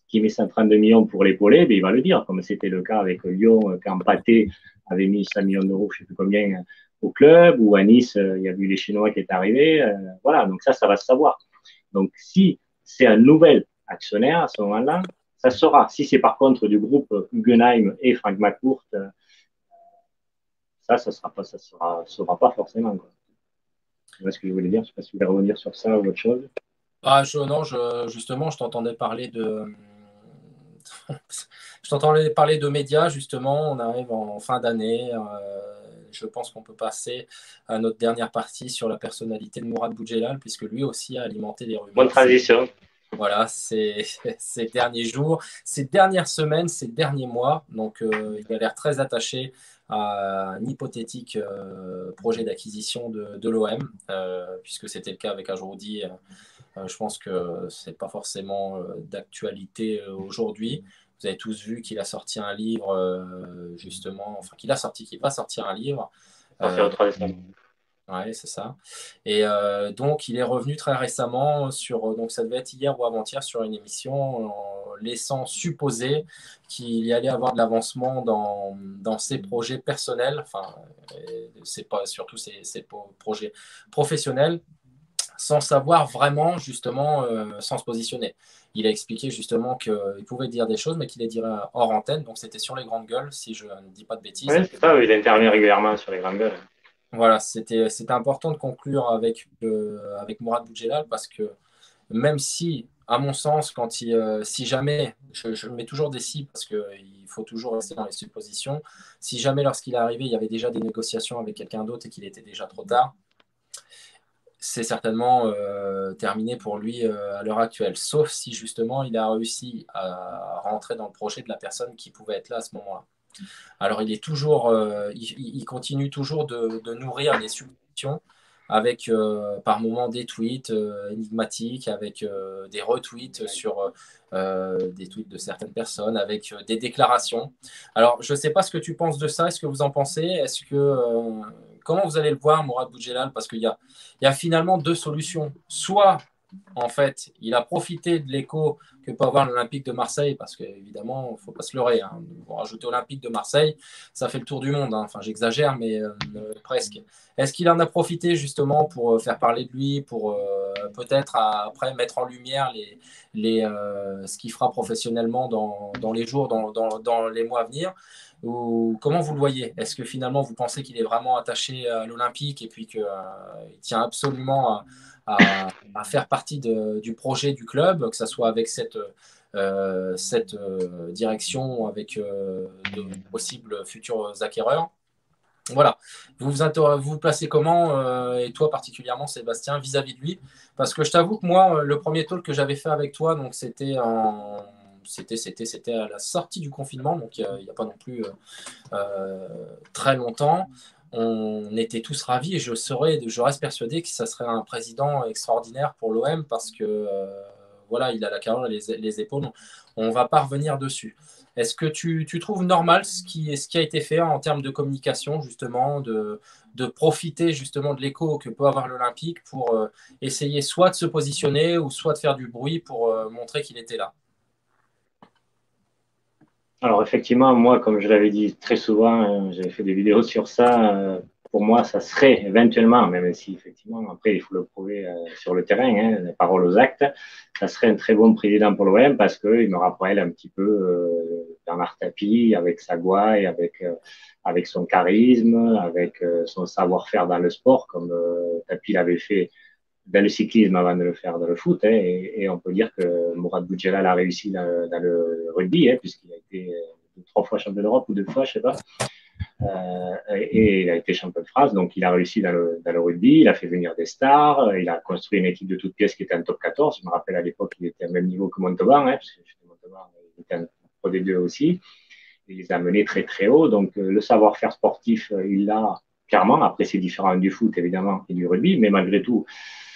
Speaker 1: qui met 132 millions pour l'épauler, il va le dire, comme c'était le cas avec Lyon, quand Pathé avait mis 100 millions d'euros, je ne sais plus combien, au club, ou à Nice, il y a eu les Chinois qui est arrivé. Voilà, donc ça va se savoir. Donc, si c'est un nouvel actionnaire à ce moment-là, ça sera. Si c'est par contre du groupe Guggenheim et Franck McCourt, ça sera pas forcément, quoi. C'est ce que je voulais dire. Je ne sais pas si vous voulez revenir sur ça ou autre chose.
Speaker 2: Non, justement, je t'entendais parler de... je t'entendais parler de médias, justement. On arrive en fin d'année. Je pense qu'on peut passer à notre dernière partie sur la personnalité de Mourad Boudjelal, puisque lui aussi a alimenté les rumeurs.
Speaker 1: Bonne transition.
Speaker 2: Voilà, ces derniers jours, ces dernières semaines, ces derniers mois. Donc, il a l'air très attaché à un hypothétique projet d'acquisition de l'OM, puisque c'était le cas avec Ajroudi. Je pense que ce n'est pas forcément d'actualité aujourd'hui. Vous avez tous vu qu'il a sorti un livre, justement, enfin qu'il va sortir un livre. Ouais, c'est ça. Et donc, il est revenu très récemment sur, donc ça devait être hier ou avant-hier, sur une émission, en laissant supposer qu'il y allait avoir de l'avancement dans ses projets personnels, enfin, c'est pas surtout ses projets professionnels, sans savoir vraiment, justement, sans se positionner. Il a expliqué justement qu'il pouvait dire des choses, mais qu'il les dirait hors antenne. Donc, c'était sur les grandes gueules, si je ne dis pas de bêtises.
Speaker 1: Oui, c'est ça, il intervient régulièrement sur les grandes gueules.
Speaker 2: Voilà, c'était important de conclure avec Mourad Boudjelal, parce que même si, à mon sens, si jamais, je mets toujours des si parce qu'il faut toujours rester dans les suppositions, si jamais lorsqu'il est arrivé, il y avait déjà des négociations avec quelqu'un d'autre et qu'il était déjà trop tard, c'est certainement terminé pour lui à l'heure actuelle, sauf si justement il a réussi à rentrer dans le projet de la personne qui pouvait être là à ce moment-là. Alors il est toujours, il continue toujours de nourrir les suppositions avec par moments des tweets énigmatiques, avec des retweets sur des tweets de certaines personnes, avec des déclarations. Alors je ne sais pas ce que tu penses de ça, est-ce que vous en pensez? Comment vous allez le voir, Mourad Boudjelal? Parce qu'il y a finalement 2 solutions. Soit, en fait, il a profité de l'écho que peut avoir l'Olympique de Marseille, parce qu'évidemment, il ne faut pas se leurrer. Hein. Vous rajoutez Olympique de Marseille, ça fait le tour du monde. Hein. Enfin, j'exagère, mais presque. Est-ce qu'il en a profité justement pour faire parler de lui, pour peut-être après mettre en lumière ce qu'il fera professionnellement dans les jours, dans les mois à venir? Ou comment vous le voyez? Est-ce que finalement vous pensez qu'il est vraiment attaché à l'Olympique et puis qu'il tient absolument à faire partie du projet du club, que ce soit avec cette direction, avec de possibles futurs acquéreurs. Voilà. Vous placez comment, et toi particulièrement, Sébastien, vis-à-vis de lui? Parce que je t'avoue que moi, le premier talk que j'avais fait avec toi, donc c'était à la sortie du confinement, donc il n'y a pas non plus très longtemps. On était tous ravis et je reste persuadé que ça serait un président extraordinaire pour l'OM parce que voilà, il a la carrure et les épaules. On ne va pas revenir dessus. Est-ce que tu trouves normal ce qui a été fait en termes de communication, justement, de profiter justement de l'écho que peut avoir l'Olympique pour essayer soit de se positionner ou soit de faire du bruit pour montrer qu'il était là?
Speaker 1: Alors effectivement, moi, comme je l'avais dit très souvent, j'avais fait des vidéos sur ça. Pour moi, ça serait éventuellement, même si effectivement, après, il faut le prouver sur le terrain, les paroles aux actes, ça serait un très bon président pour l'OM parce qu'il me rappelle un petit peu Bernard Tapie avec sa gouaille, avec son charisme, avec son savoir-faire dans le sport, comme Tapie l'avait fait dans le cyclisme avant de le faire dans le foot. Et on peut dire que Mourad Boudjelal a réussi dans le rugby, puisqu'il a été 3 fois champion d'Europe ou 2 fois, je ne sais pas. Et il a été champion de France, donc il a réussi dans le rugby, il a fait venir des stars, il a construit une équipe de toutes pièces qui était en top 14. Je me rappelle à l'époque, il était au même niveau que Montauban, parce que Montauban, il était un Pro D2 aussi. Il les a menés très très haut, donc le savoir-faire sportif, il l'a clairement. Après, c'est différent du foot, évidemment, et du rugby, mais malgré tout,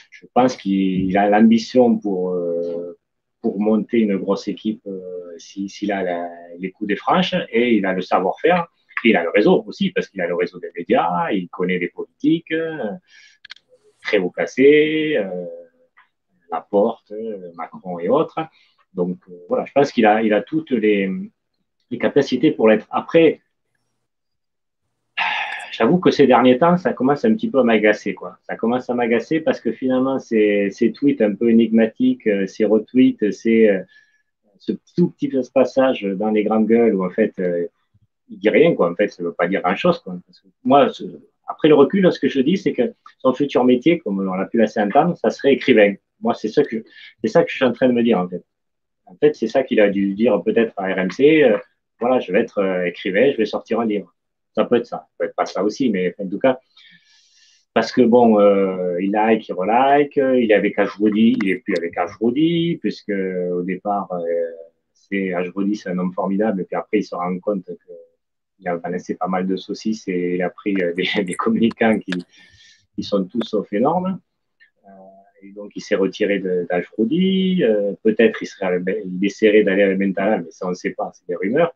Speaker 1: je pense qu'il a l'ambition pour monter une grosse équipe s'il a les coups des franches, et il a le savoir-faire, et il a le réseau aussi, parce qu'il a le réseau des médias, il connaît les politiques, très haut placés, Laporte, Macron et autres. Donc voilà, je pense qu'il a toutes les capacités pour l'être. Après, j'avoue que ces derniers temps, ça commence un petit peu à m'agacer, quoi. Ça commence à m'agacer parce que finalement, ces tweets un peu énigmatiques, ces retweets, ce tout petit passage dans les grandes gueules où en fait, il dit rien, quoi. En fait, ça ne veut pas dire grand-chose, quoi. Parce que moi, après le recul, ce que je dis, c'est que son futur métier, comme on l'a pu laisser entendre, ça serait écrivain. Moi, c'est ça que je suis en train de me dire, en fait. En fait, c'est ça qu'il a dû dire peut-être à RMC. Voilà, je vais être écrivain, je vais sortir un livre. Ça peut être ça, ça peut être pas ça aussi, mais en tout cas, parce que bon, il like, il relike, il est avec Ajroudi, il est plus avec Ajroudi, puisque au départ, Ajroudi, c'est un homme formidable, et puis après, il se rend compte qu'il a balancé pas mal de saucisses et il a pris des communicants qui sont tous sauf énormes. Et donc, il s'est retiré d'Ajroudi. Peut-être il essaierait d'aller à Mentala, mais ça, on ne sait pas, c'est des rumeurs.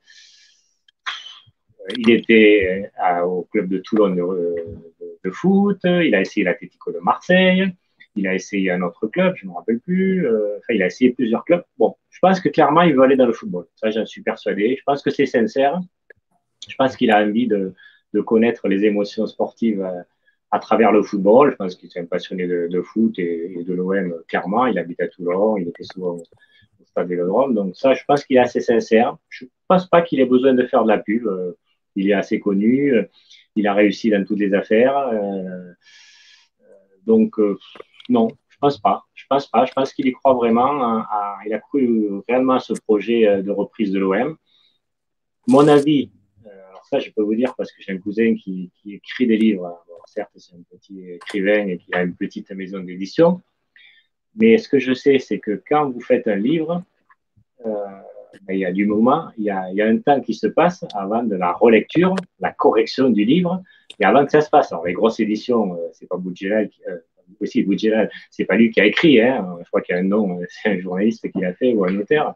Speaker 1: Il était au club de Toulon de foot, il a essayé l'Atlético de Marseille, il a essayé un autre club, je ne me rappelle plus. Enfin, il a essayé plusieurs clubs. Bon, je pense que clairement, il veut aller dans le football. Ça, j'en suis persuadé. Je pense que c'est sincère. Je pense qu'il a envie de connaître les émotions sportives à travers le football. Je pense qu'il est un passionné de foot et de l'OM, clairement. Il habite à Toulon, il était souvent au stade Vélodrome. Donc ça, je pense qu'il est assez sincère. Je ne pense pas qu'il ait besoin de faire de la pub. Il est assez connu. Il a réussi dans toutes les affaires. Donc, non, je pense pas. Je pense pas. Je pense qu'il y croit vraiment. Il a cru réellement à ce projet de reprise de l'OM. Mon avis, alors ça, je peux vous dire parce que j'ai un cousin qui écrit des livres. Alors, certes, c'est un petit écrivain et qui a une petite maison d'édition. Mais ce que je sais, c'est que quand vous faites un livre, il y a du moment, il y a un temps qui se passe avant de la relecture, la correction du livre, et avant que ça se passe. Alors, les grosses éditions, c'est pas Boudjelal, aussi Boudjelal, c'est pas lui qui a écrit, hein. Je crois qu'il y a un nom, c'est un journaliste qui l'a fait ou un auteur.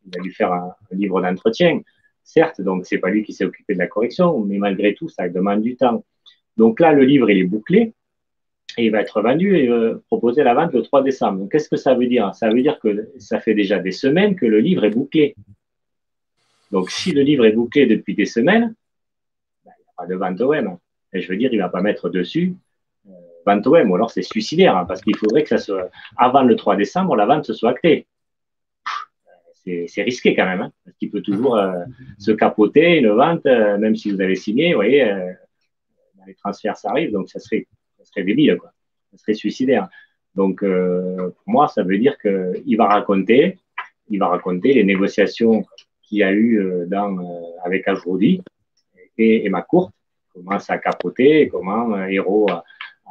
Speaker 1: Il a dû faire un livre d'entretien, certes, donc c'est pas lui qui s'est occupé de la correction, mais malgré tout, ça demande du temps. Donc là, le livre, il est bouclé, et il va être vendu et proposé à la vente le 3 décembre. Donc, qu'est-ce que ça veut dire? Ça veut dire que ça fait déjà des semaines que le livre est bouclé. Donc, si le livre est bouclé depuis des semaines, ben, il n'y a pas de vente OM. Et je veux dire, il ne va pas mettre dessus vente OM, ou alors c'est suicidaire, hein, parce qu'il faudrait que ça soit, avant le 3 décembre, la vente soit actée. C'est risqué quand même, hein, parce qu'il peut toujours se capoter une vente, même si vous avez signé, vous voyez, dans les transferts, ça arrive, donc ça serait débile, quoi. Ça serait suicidaire. Donc, pour moi, ça veut dire qu'il va raconter les négociations qu'il y a eu avec Ajroudi et McCourt, comment ça a capoté, comment Hérault a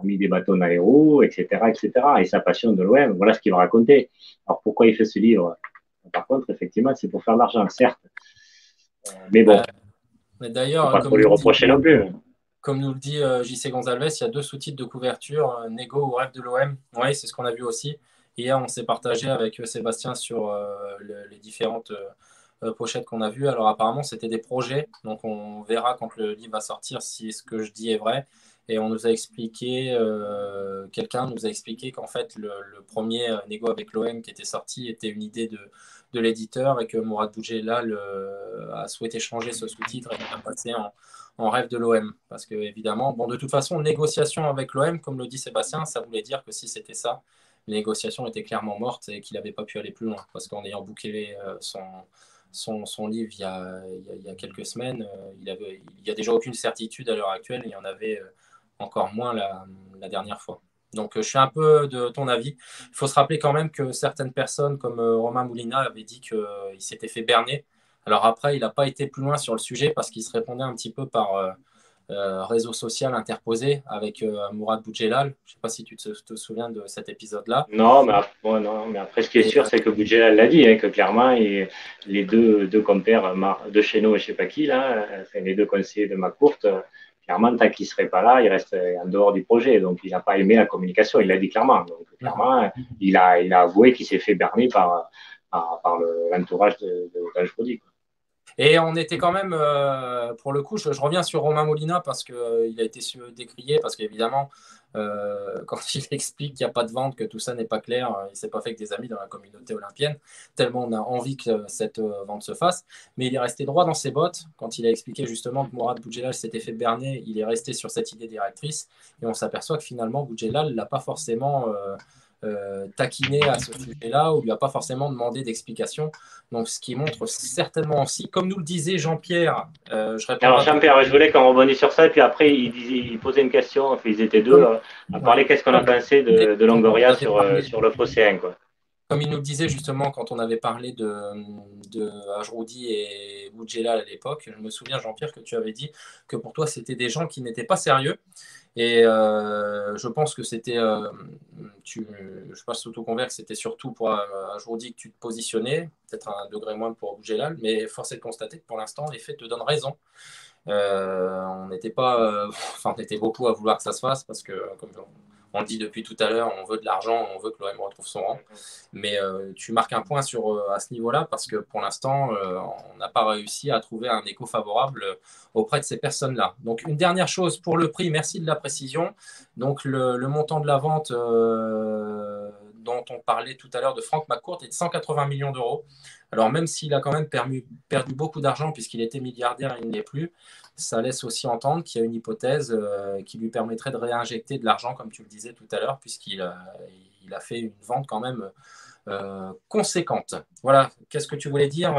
Speaker 1: mis des bâtons dans les roues, etc., etc. Et sa passion de l'OM, voilà ce qu'il va raconter. Alors, pourquoi il fait ce livre? Par contre, effectivement, c'est pour faire de l'argent, certes. Mais bon,
Speaker 2: mais
Speaker 1: faut
Speaker 2: d'ailleurs,
Speaker 1: pas trop lui reprocher non plus.
Speaker 2: comme nous le dit JC Gonzalez, il y a 2 sous-titres de couverture, Nego ou Rêve de l'OM. Oui, c'est ce qu'on a vu aussi. Hier, on s'est partagé avec Sébastien sur les différentes pochettes qu'on a vues. Alors apparemment, c'était des projets. Donc on verra quand le livre va sortir si ce que je dis est vrai. Et on nous a expliqué, quelqu'un nous a expliqué qu'en fait, le premier Nego avec l'OM qui était sorti était une idée de l'éditeur et que Mourad Boudjelal a souhaité changer ce sous-titre et l'a passé en rêve de l'OM. Parce que, évidemment, bon, de toute façon, négociation avec l'OM, comme le dit Sébastien, ça voulait dire que si c'était ça, les négociations étaient clairement mortes et qu'il n'avait pas pu aller plus loin. Parce qu'en ayant bouclé son livre il y a quelques semaines, il n'y a déjà aucune certitude à l'heure actuelle. Il y en avait encore moins la dernière fois. Donc, je suis un peu de ton avis. Il faut se rappeler quand même que certaines personnes, comme Romain Moulina, avaient dit qu'il s'était fait berner. Alors après, il n'a pas été plus loin sur le sujet parce qu'il se répondait un petit peu par réseau social interposé avec Mourad Boudjelal. Je ne sais pas si tu te souviens de cet épisode-là.
Speaker 1: Non, mais après, ce qui est
Speaker 2: Et,
Speaker 1: sûr, c'est que Boudjelal l'a dit, hein, que clairement, les deux compères de Cheno et je ne sais pas qui, là, enfin, les deux conseillers de McCourt, clairement, tant qu'il ne serait pas là, il reste en dehors du projet. Donc, il n'a pas aimé la communication, il l'a dit clairement. Donc, clairement, il a avoué qu'il s'est fait berner par l'entourage d'Ange.
Speaker 2: Et on était quand même, pour le coup, je reviens sur Romain Molina parce qu'il a été décrié, parce qu'évidemment, quand il explique qu'il n'y a pas de vente, que tout ça n'est pas clair, il ne s'est pas fait que des amis dans la communauté olympienne, tellement on a envie que cette vente se fasse. Mais il est resté droit dans ses bottes quand il a expliqué justement que Mourad Boudjelal s'était fait berner, il est resté sur cette idée directrice, et on s'aperçoit que finalement, Boudjelal ne l'a pas forcément taquiné à ce sujet-là, ou lui a pas forcément demandé d'explication. Donc, ce qui montre certainement aussi, comme nous le disait Jean-Pierre, je
Speaker 1: Alors,
Speaker 2: répondrai à
Speaker 1: Jean-Pierre, je voulais qu'on rebondisse sur ça, et puis après, il posait une question, enfin, ils étaient deux,
Speaker 2: comme,
Speaker 1: à
Speaker 2: ouais,
Speaker 1: parler qu'est-ce qu'on a
Speaker 2: comme
Speaker 1: pensé de
Speaker 2: on
Speaker 1: Longoria
Speaker 2: avait parlé,
Speaker 1: sur le phocéen, quoi.
Speaker 2: comme il nous le disait justement quand on avait parlé de Ajroudi et Boudjelal à l'époque, je me souviens, Jean-Pierre, que tu avais dit que pour toi, c'était des gens qui n'étaient pas sérieux. Et je pense que c'était, je passe sous tout convert que c'était surtout pour Ajroudi que tu te positionnais, peut-être un degré moins pour Boudjelal, mais force est de constater que pour l'instant, les faits te donnent raison. On n'était pas, enfin, on était beaucoup à vouloir que ça se fasse parce que, comme on le dit depuis tout à l'heure, on veut de l'argent, on veut que l'OM retrouve son rang. Mais tu marques un point à ce niveau-là parce que pour l'instant, on n'a pas réussi à trouver un écho favorable auprès de ces personnes-là. Donc, une dernière chose pour le prix, merci de la précision. Donc, le montant de la vente dont on parlait tout à l'heure de Franck McCourt est de 180 millions d'euros. Alors, même s'il a quand même perdu beaucoup d'argent puisqu'il était milliardaire et il ne l'est plus, ça laisse aussi entendre qu'il y a une hypothèse qui lui permettrait de réinjecter de l'argent, comme tu le disais tout à l'heure, puisqu'il a fait une vente quand même conséquente. Voilà, qu'est-ce que tu voulais dire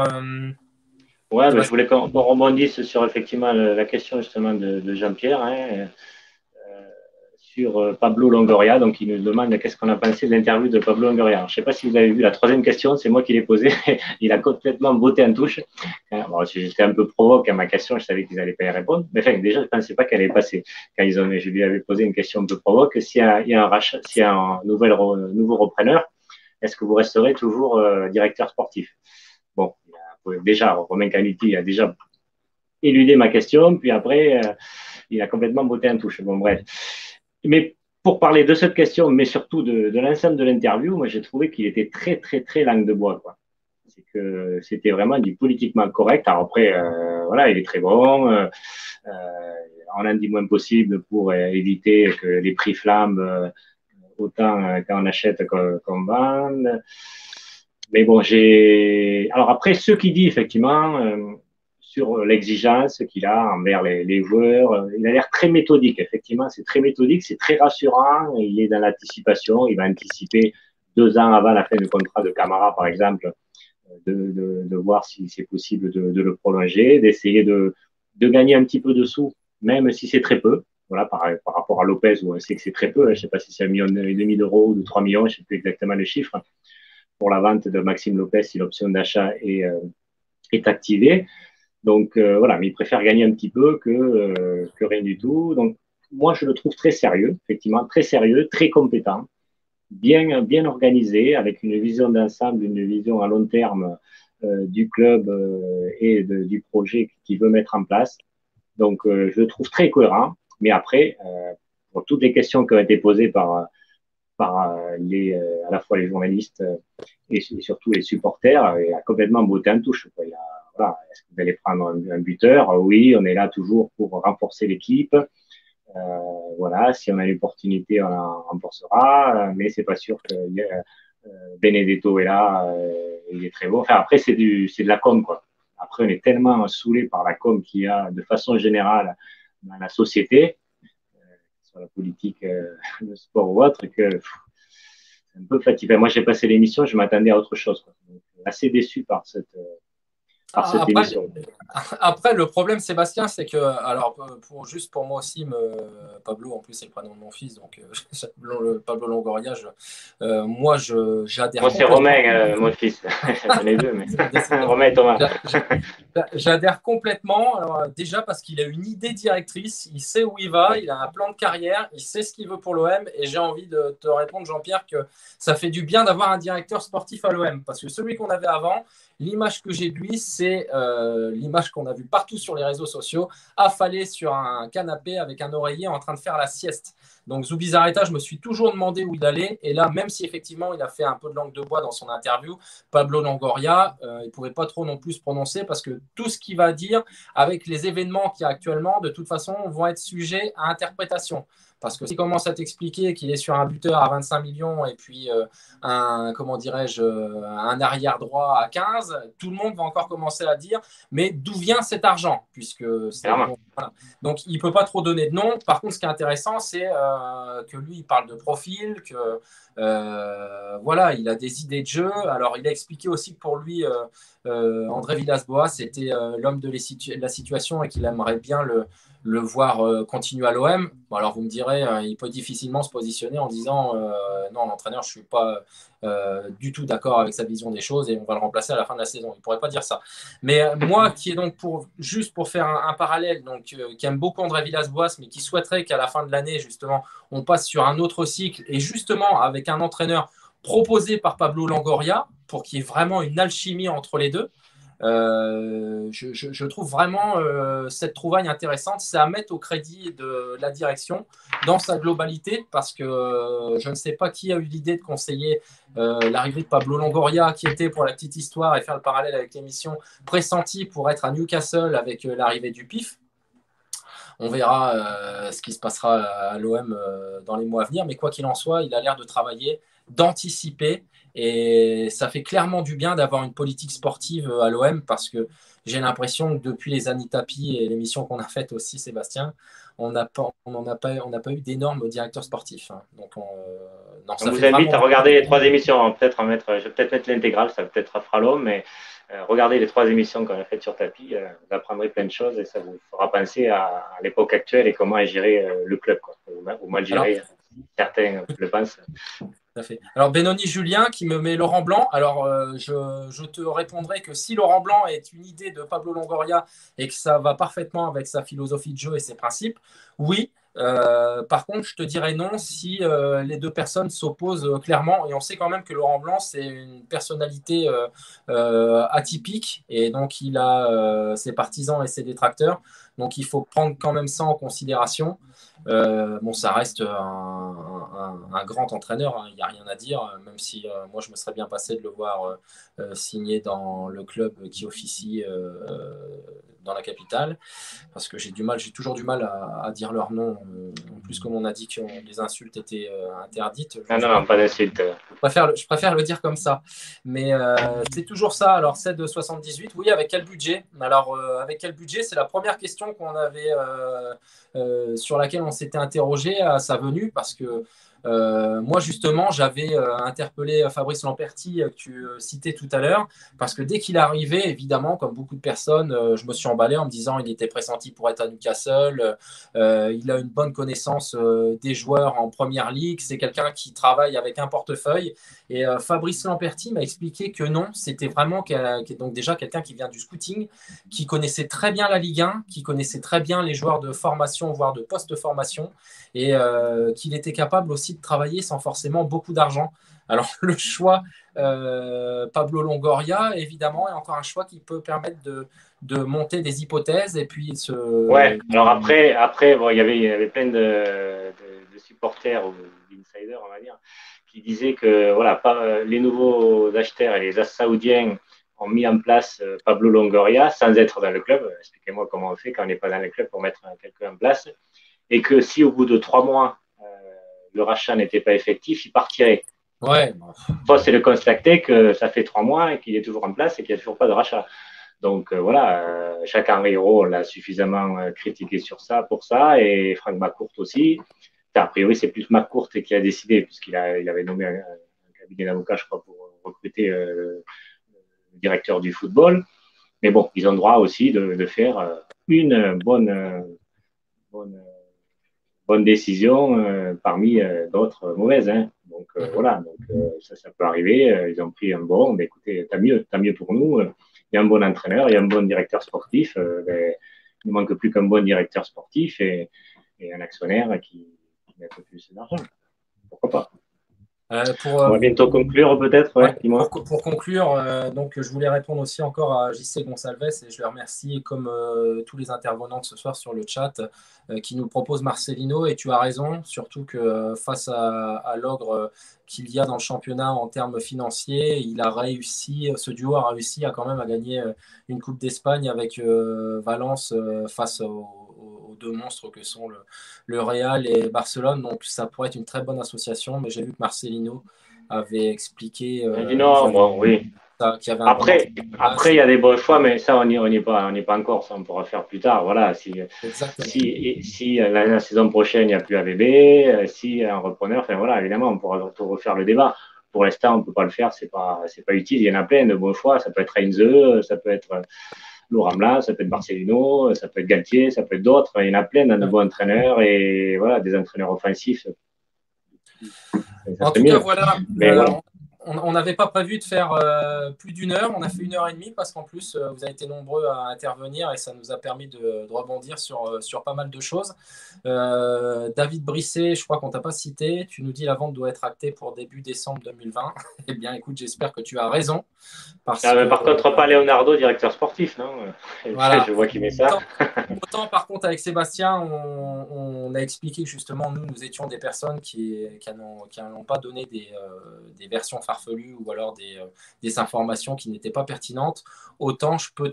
Speaker 1: Ouais, ben, je voulais qu'on rebondisse sur effectivement la question justement de Jean-Pierre, hein, sur Pablo Longoria. Donc, il nous demande qu'est-ce qu'on a pensé de l'interview de Pablo Longoria. Alors, je ne sais pas si vous avez vu la troisième question, c'est moi qui l'ai posée. Il a complètement botté en touche. Bon, j'étais un peu provoque à ma question, je savais qu'ils n'allaient pas y répondre. Mais enfin, déjà, je ne pensais pas qu'elle allait passer. Je lui avais posé une question un peu provoque. S'il y a un rachat, s'il y a un nouveau repreneur, est-ce que vous resterez toujours directeur sportif? Bon, déjà, Romain Canuti a déjà éludé ma question, puis après, il a complètement botté en touche. Bon, bref. Mais pour parler de cette question, mais surtout de l'ensemble de l'interview, moi j'ai trouvé qu'il était très, très, très langue de bois, quoi. C'est que c'était vraiment du politiquement correct. Alors après, voilà, il est très bon. On en dit moins possible pour éviter que les prix flambent autant quand on achète qu'on vend. Mais bon, alors après, ce qu'il dit effectivement sur l'exigence qu'il a envers les joueurs, il a l'air très méthodique. Effectivement, c'est très méthodique, c'est très rassurant. Il est dans l'anticipation. Il va anticiper 2 ans avant la fin du contrat de Camara, par exemple, de voir si c'est possible de le prolonger, d'essayer de gagner un petit peu de sous, même si c'est très peu. voilà, par rapport à Lopez, où on sait que c'est très peu. Je ne sais pas si c'est 1,5 million d'euros ou de 3 millions, je ne sais plus exactement le chiffre, pour la vente de Maxime Lopez si l'option d'achat est activée. Donc voilà, mais il préfère gagner un petit peu que rien du tout. Donc moi, je le trouve très sérieux, effectivement, très sérieux, très compétent, bien organisé, avec une vision d'ensemble, une vision à long terme du club du projet qu'il veut mettre en place. Donc je le trouve très cohérent. Mais après, pour toutes les questions qui ont été posées par à la fois les journalistes et surtout les supporters, il a complètement botté en touche. Quoi. Voilà, est-ce que vous allez prendre un buteur? Oui, on est là toujours pour renforcer l'équipe. Voilà, si on a l'opportunité, on la renforcera, mais c'est pas sûr que Benedetto est là, il est très bon. Enfin, après, c'est de la com, quoi. Après, on est tellement saoulé par la com qu'il y a de façon générale dans la société, sur la politique, le sport ou autre, que c'est un peu fatigant. Moi, j'ai passé l'émission, je m'attendais à autre chose, quoi. Donc, assez déçu par cette
Speaker 2: Après,
Speaker 1: émission.
Speaker 2: Après, le problème, Sébastien, c'est que, alors, juste pour moi aussi, Pablo, en plus, c'est le prénom de mon fils, donc Pablo Longoria, moi,
Speaker 1: Moi,
Speaker 2: j'adhère
Speaker 1: c'est
Speaker 2: complètement.
Speaker 1: Romain, mon fils. J'en ai deux, mais
Speaker 2: Décidément.
Speaker 1: Romain et Thomas.
Speaker 2: J'adhère complètement. Alors, déjà parce qu'il a une idée directrice, il sait où il va, il a un plan de carrière, il sait ce qu'il veut pour l'OM. Et j'ai envie de te répondre, Jean-Pierre, que ça fait du bien d'avoir un directeur sportif à l'OM. Parce que celui qu'on avait avant, l'image que j'ai de lui, c'est l'image qu'on a vue partout sur les réseaux sociaux, affalé sur un canapé avec un oreiller en train de faire la sieste. Donc Zubizarreta, je me suis toujours demandé où il allait. Et là, même si effectivement il a fait un peu de langue de bois dans son interview, Pablo Longoria, il ne pourrait pas trop non plus se prononcer parce que tout ce qu'il va dire avec les événements qu'il y a actuellement, de toute façon, vont être sujets à interprétation. Parce que s'il commence à t'expliquer qu'il est sur un buteur à 25 millions et puis comment dirais-je, un arrière droit à 15, tout le monde va encore commencer à dire mais d'où vient cet argent? Puisque c'est
Speaker 1: Clairement.
Speaker 2: bon, voilà. Donc il ne peut pas trop donner de nom. Par contre, ce qui est intéressant, c'est que lui, il parle de profil, que voilà, il a des idées de jeu. Alors, il a expliqué aussi que pour lui, André Villas-Boas c'était l'homme de la situation et qu'il aimerait bien le voir continuer à l'OM. Bon, alors, vous me direz, il peut difficilement se positionner en disant non, l'entraîneur, je ne suis pas du tout d'accord avec sa vision des choses et on va le remplacer à la fin de la saison. Il ne pourrait pas dire ça. Mais moi, qui est donc juste pour faire un parallèle, donc qui aime beaucoup André Villas-Boas, mais qui souhaiterait qu'à la fin de l'année, justement, on passe sur un autre cycle et justement avec un entraîneur proposé par Pablo Longoria pour qu'il y ait vraiment une alchimie entre les deux. Je trouve vraiment cette trouvaille intéressante. C'est à mettre au crédit de la direction dans sa globalité parce que je ne sais pas qui a eu l'idée de conseiller l'arrivée de Pablo Longoria qui était, pour la petite histoire et faire le parallèle avec l'émission, pressenti pour être à Newcastle avec l'arrivée du PIF. On verra ce qui se passera à l'OM dans les mois à venir. Mais quoi qu'il en soit, il a l'air de travailler, d'anticiper. Et ça fait clairement du bien d'avoir une politique sportive à l'OM parce que j'ai l'impression que depuis les années tapis et l'émission qu'on a faite aussi, Sébastien, on n'a pas eu d'énormes directeurs sportifs. Hein. Donc, non,
Speaker 1: On
Speaker 2: ça
Speaker 1: vous
Speaker 2: fait
Speaker 1: invite
Speaker 2: vraiment
Speaker 1: à regarder les 3 émissions. Je vais peut-être mettre l'intégrale, ça peut-être fera l'homme, mais regardez les 3 émissions qu'on a faites sur tapis. Vous apprendrez plein de choses et ça vous fera penser à l'époque actuelle et comment est géré le club, quoi, ou mal
Speaker 2: Alors,
Speaker 1: géré. Certains le pensent.
Speaker 2: tout à fait. Alors, Benoni Julien qui me met Laurent Blanc. Alors, je te répondrai que si Laurent Blanc est une idée de Pablo Longoria et que ça va parfaitement avec sa philosophie de jeu et ses principes, oui. Par contre, je te dirais non si les deux personnes s'opposent clairement. Et on sait quand même que Laurent Blanc, c'est une personnalité atypique. Et donc, il a ses partisans et ses détracteurs. Donc, il faut prendre quand même ça en considération. Bon, ça reste un grand entraîneur, il n'y a rien à dire, même si moi je me serais bien passé de le voir signer dans le club qui officie dans la capitale, parce que j'ai toujours du mal à dire leur nom. En plus, comme on a dit que les insultes étaient interdites,
Speaker 1: Non, non, non, pas d'insulte.
Speaker 2: je préfère le dire comme ça. Mais c'est toujours ça. Alors, c'est de 78. Oui, avec quel budget? Alors, avec quel budget? C'est la première question qu'on avait, sur laquelle on s'était interrogé à sa venue, parce que Moi, justement, j'avais interpellé Fabrice Lamperti, que tu citais tout à l'heure, parce que dès qu'il est arrivé, évidemment, comme beaucoup de personnes, je me suis emballé en me disant il était pressenti pour être à Newcastle, il a une bonne connaissance des joueurs en première ligue, c'est quelqu'un qui travaille avec un portefeuille. Et Fabrice Lamperti m'a expliqué que non, c'était vraiment donc déjà quelqu'un qui vient du scouting, qui connaissait très bien la Ligue 1, qui connaissait très bien les joueurs de formation, voire de post-formation, et qu'il était capable aussi de travailler sans forcément beaucoup d'argent. Alors le choix Pablo Longoria, évidemment, est encore un choix qui peut permettre de monter des hypothèses et puis
Speaker 1: Ouais, alors après bon, il y avait plein de supporters ou d'insiders, on va dire, qui disaient que voilà, pas, les nouveaux acheteurs et les as saoudiens ont mis en place Pablo Longoria sans être dans le club. Expliquez-moi comment on fait quand on n'est pas dans le club pour mettre quelqu'un en place. Et que si au bout de 3 mois, le rachat n'était pas effectif, il partirait.
Speaker 2: Ouais.
Speaker 1: Faut c'est de constater que ça fait 3 mois et qu'il est toujours en place et qu'il n'y a toujours pas de rachat. Donc voilà, chaque Henriot l'a suffisamment critiqué sur ça, pour ça, et Franck McCourt aussi. Enfin, a priori, c'est plus McCourt qui a décidé, puisqu'il avait nommé un cabinet d'avocats, je crois, pour recruter le directeur du football. Mais bon, ils ont le droit aussi de faire une bonne, bonne décision parmi d'autres mauvaises. Hein. Donc voilà, ça peut arriver. Ils ont pris un bon. Mais écoutez, tant mieux pour nous. Il y a un bon entraîneur, il y a un bon directeur sportif. Il ne manque plus qu'un bon directeur sportif et un actionnaire qui met un peu plus d'argent. Pourquoi pas? On va bientôt conclure peut-être, ouais, dis-moi.
Speaker 2: Pour conclure, donc je voulais répondre aussi encore à JC Gonçalves et je le remercie comme tous les intervenants de ce soir sur le chat qui nous proposent Marcelino et tu as raison, surtout que face à l'ogre qu'il y a dans le championnat en termes financiers, ce duo a réussi à quand même à gagner une Coupe d'Espagne avec Valence face aux deux monstres que sont le Real et Barcelone, donc ça pourrait être une très bonne association, mais j'ai vu que Marcelino avait expliqué
Speaker 1: Non, bon, oui.
Speaker 2: qu'il y avait un bon
Speaker 1: Après, il y a des bons choix, mais ça, on n'y est pas encore. Ça, on pourra faire plus tard. Voilà,
Speaker 2: Exactement.
Speaker 1: si la saison prochaine, il n'y a plus AVB, si un repreneur, enfin voilà, évidemment, on pourra refaire le débat. Pour l'instant, on ne peut pas le faire, c'est pas utile. Il y en a plein de bons choix. Ça peut être Heinze, ça peut être Laurent Blanc, ça peut être Marcelino, ça peut être Galtier, ça peut être d'autres. Il y en a plein de bons entraîneurs et voilà, des entraîneurs offensifs.
Speaker 2: En tout cas, voilà.
Speaker 1: Mais voilà.
Speaker 2: On n'avait pas prévu de faire plus d'une heure. On a fait 1 heure et demie parce qu'en plus, vous avez été nombreux à intervenir et ça nous a permis de rebondir sur pas mal de choses. David Brisset, je crois qu'on ne t'a pas cité. Tu nous dis la vente doit être actée pour début décembre 2020. Eh bien, écoute, j'espère que tu as raison.
Speaker 1: Par contre, pas Leonardo, directeur sportif, non?
Speaker 2: Voilà.
Speaker 1: Je vois qu'il met ça.
Speaker 2: Autant, par contre, avec Sébastien, on a expliqué que justement, nous étions des personnes qui n'ont pas donné des versions farfelues ou alors des informations qui n'étaient pas pertinentes. Autant, je peux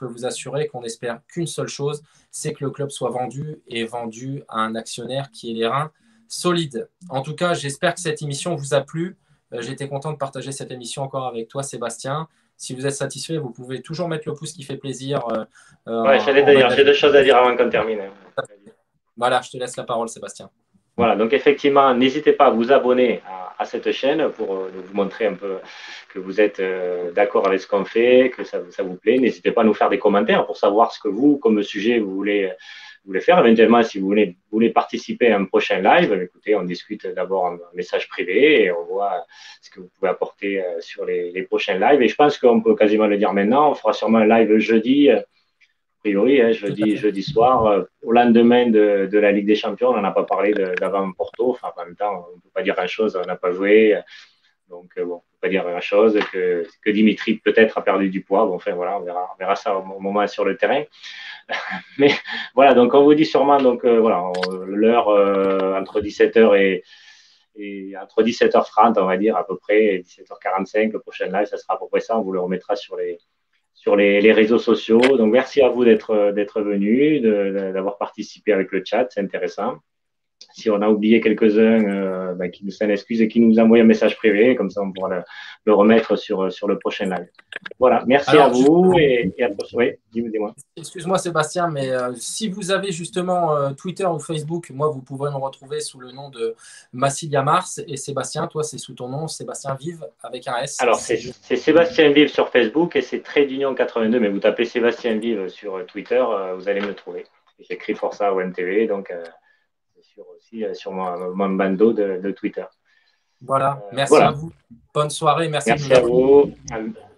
Speaker 2: vous assurer qu'on espère qu'une seule chose, c'est que le club soit vendu et vendu à un actionnaire qui ait les reins solides. En tout cas, j'espère que cette émission vous a plu. J'ai été content de partager cette émission encore avec toi, Sébastien. Si vous êtes satisfait, vous pouvez toujours mettre le pouce qui fait plaisir.
Speaker 1: Ouais, j'allais d'ailleurs, j'ai 2 choses à dire avant qu'on termine.
Speaker 2: Voilà, je te laisse la parole, Sébastien.
Speaker 1: Voilà, donc effectivement, n'hésitez pas à vous abonner à cette chaîne pour vous montrer un peu que vous êtes d'accord avec ce qu'on fait, que ça vous plaît. N'hésitez pas à nous faire des commentaires pour savoir ce que vous, comme sujet, vous voulez faire. Éventuellement, si vous voulez participer à un prochain live, écoutez, on discute d'abord en message privé et on voit ce que vous pouvez apporter sur les prochains lives. Et je pense qu'on peut quasiment le dire maintenant. On fera sûrement un live jeudi. A priori, hein, jeudi soir, au lendemain de la Ligue des Champions. On n'en a pas parlé d'avant Porto. Enfin, en même temps, on ne peut pas dire grand-chose, on n'a pas joué. Donc, bon, on ne peut pas dire grand-chose, que Dimitri peut-être a perdu du poids. Bon, enfin, voilà, on verra ça au moment sur le terrain. Mais voilà, donc on vous dit sûrement, donc voilà, l'heure entre 17h et entre 17h30, on va dire à peu près, et 17h45, le prochain live, ça sera à peu près ça. On vous le remettra sur les réseaux sociaux. Donc, merci à vous d'être venu, d'avoir participé avec le chat, c'est intéressant. Si on a oublié quelques-uns, qui nous s'en excusent et qui nous envoient un message privé, comme ça on pourra le remettre sur le prochain live. Voilà, merci à
Speaker 2: Alors,
Speaker 1: vous et à tous. Oui, dis-moi.
Speaker 2: excuse-moi Sébastien, mais si vous avez justement Twitter ou Facebook, moi vous pouvez me retrouver sous le nom de Massilia Mars et Sébastien, toi c'est sous ton nom, Sébastien Vive avec un S.
Speaker 1: Alors, c'est Sébastien Vive sur Facebook et c'est Trade Union 82, mais vous tapez Sébastien Vive sur Twitter, vous allez me trouver. J'écris Força OMTV, donc c'est aussi sur mon bando de Twitter.
Speaker 2: Voilà, merci
Speaker 1: voilà.
Speaker 2: à vous. Bonne soirée, merci de nous
Speaker 1: Merci à vous.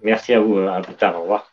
Speaker 1: Merci à vous. À plus tard. Au revoir.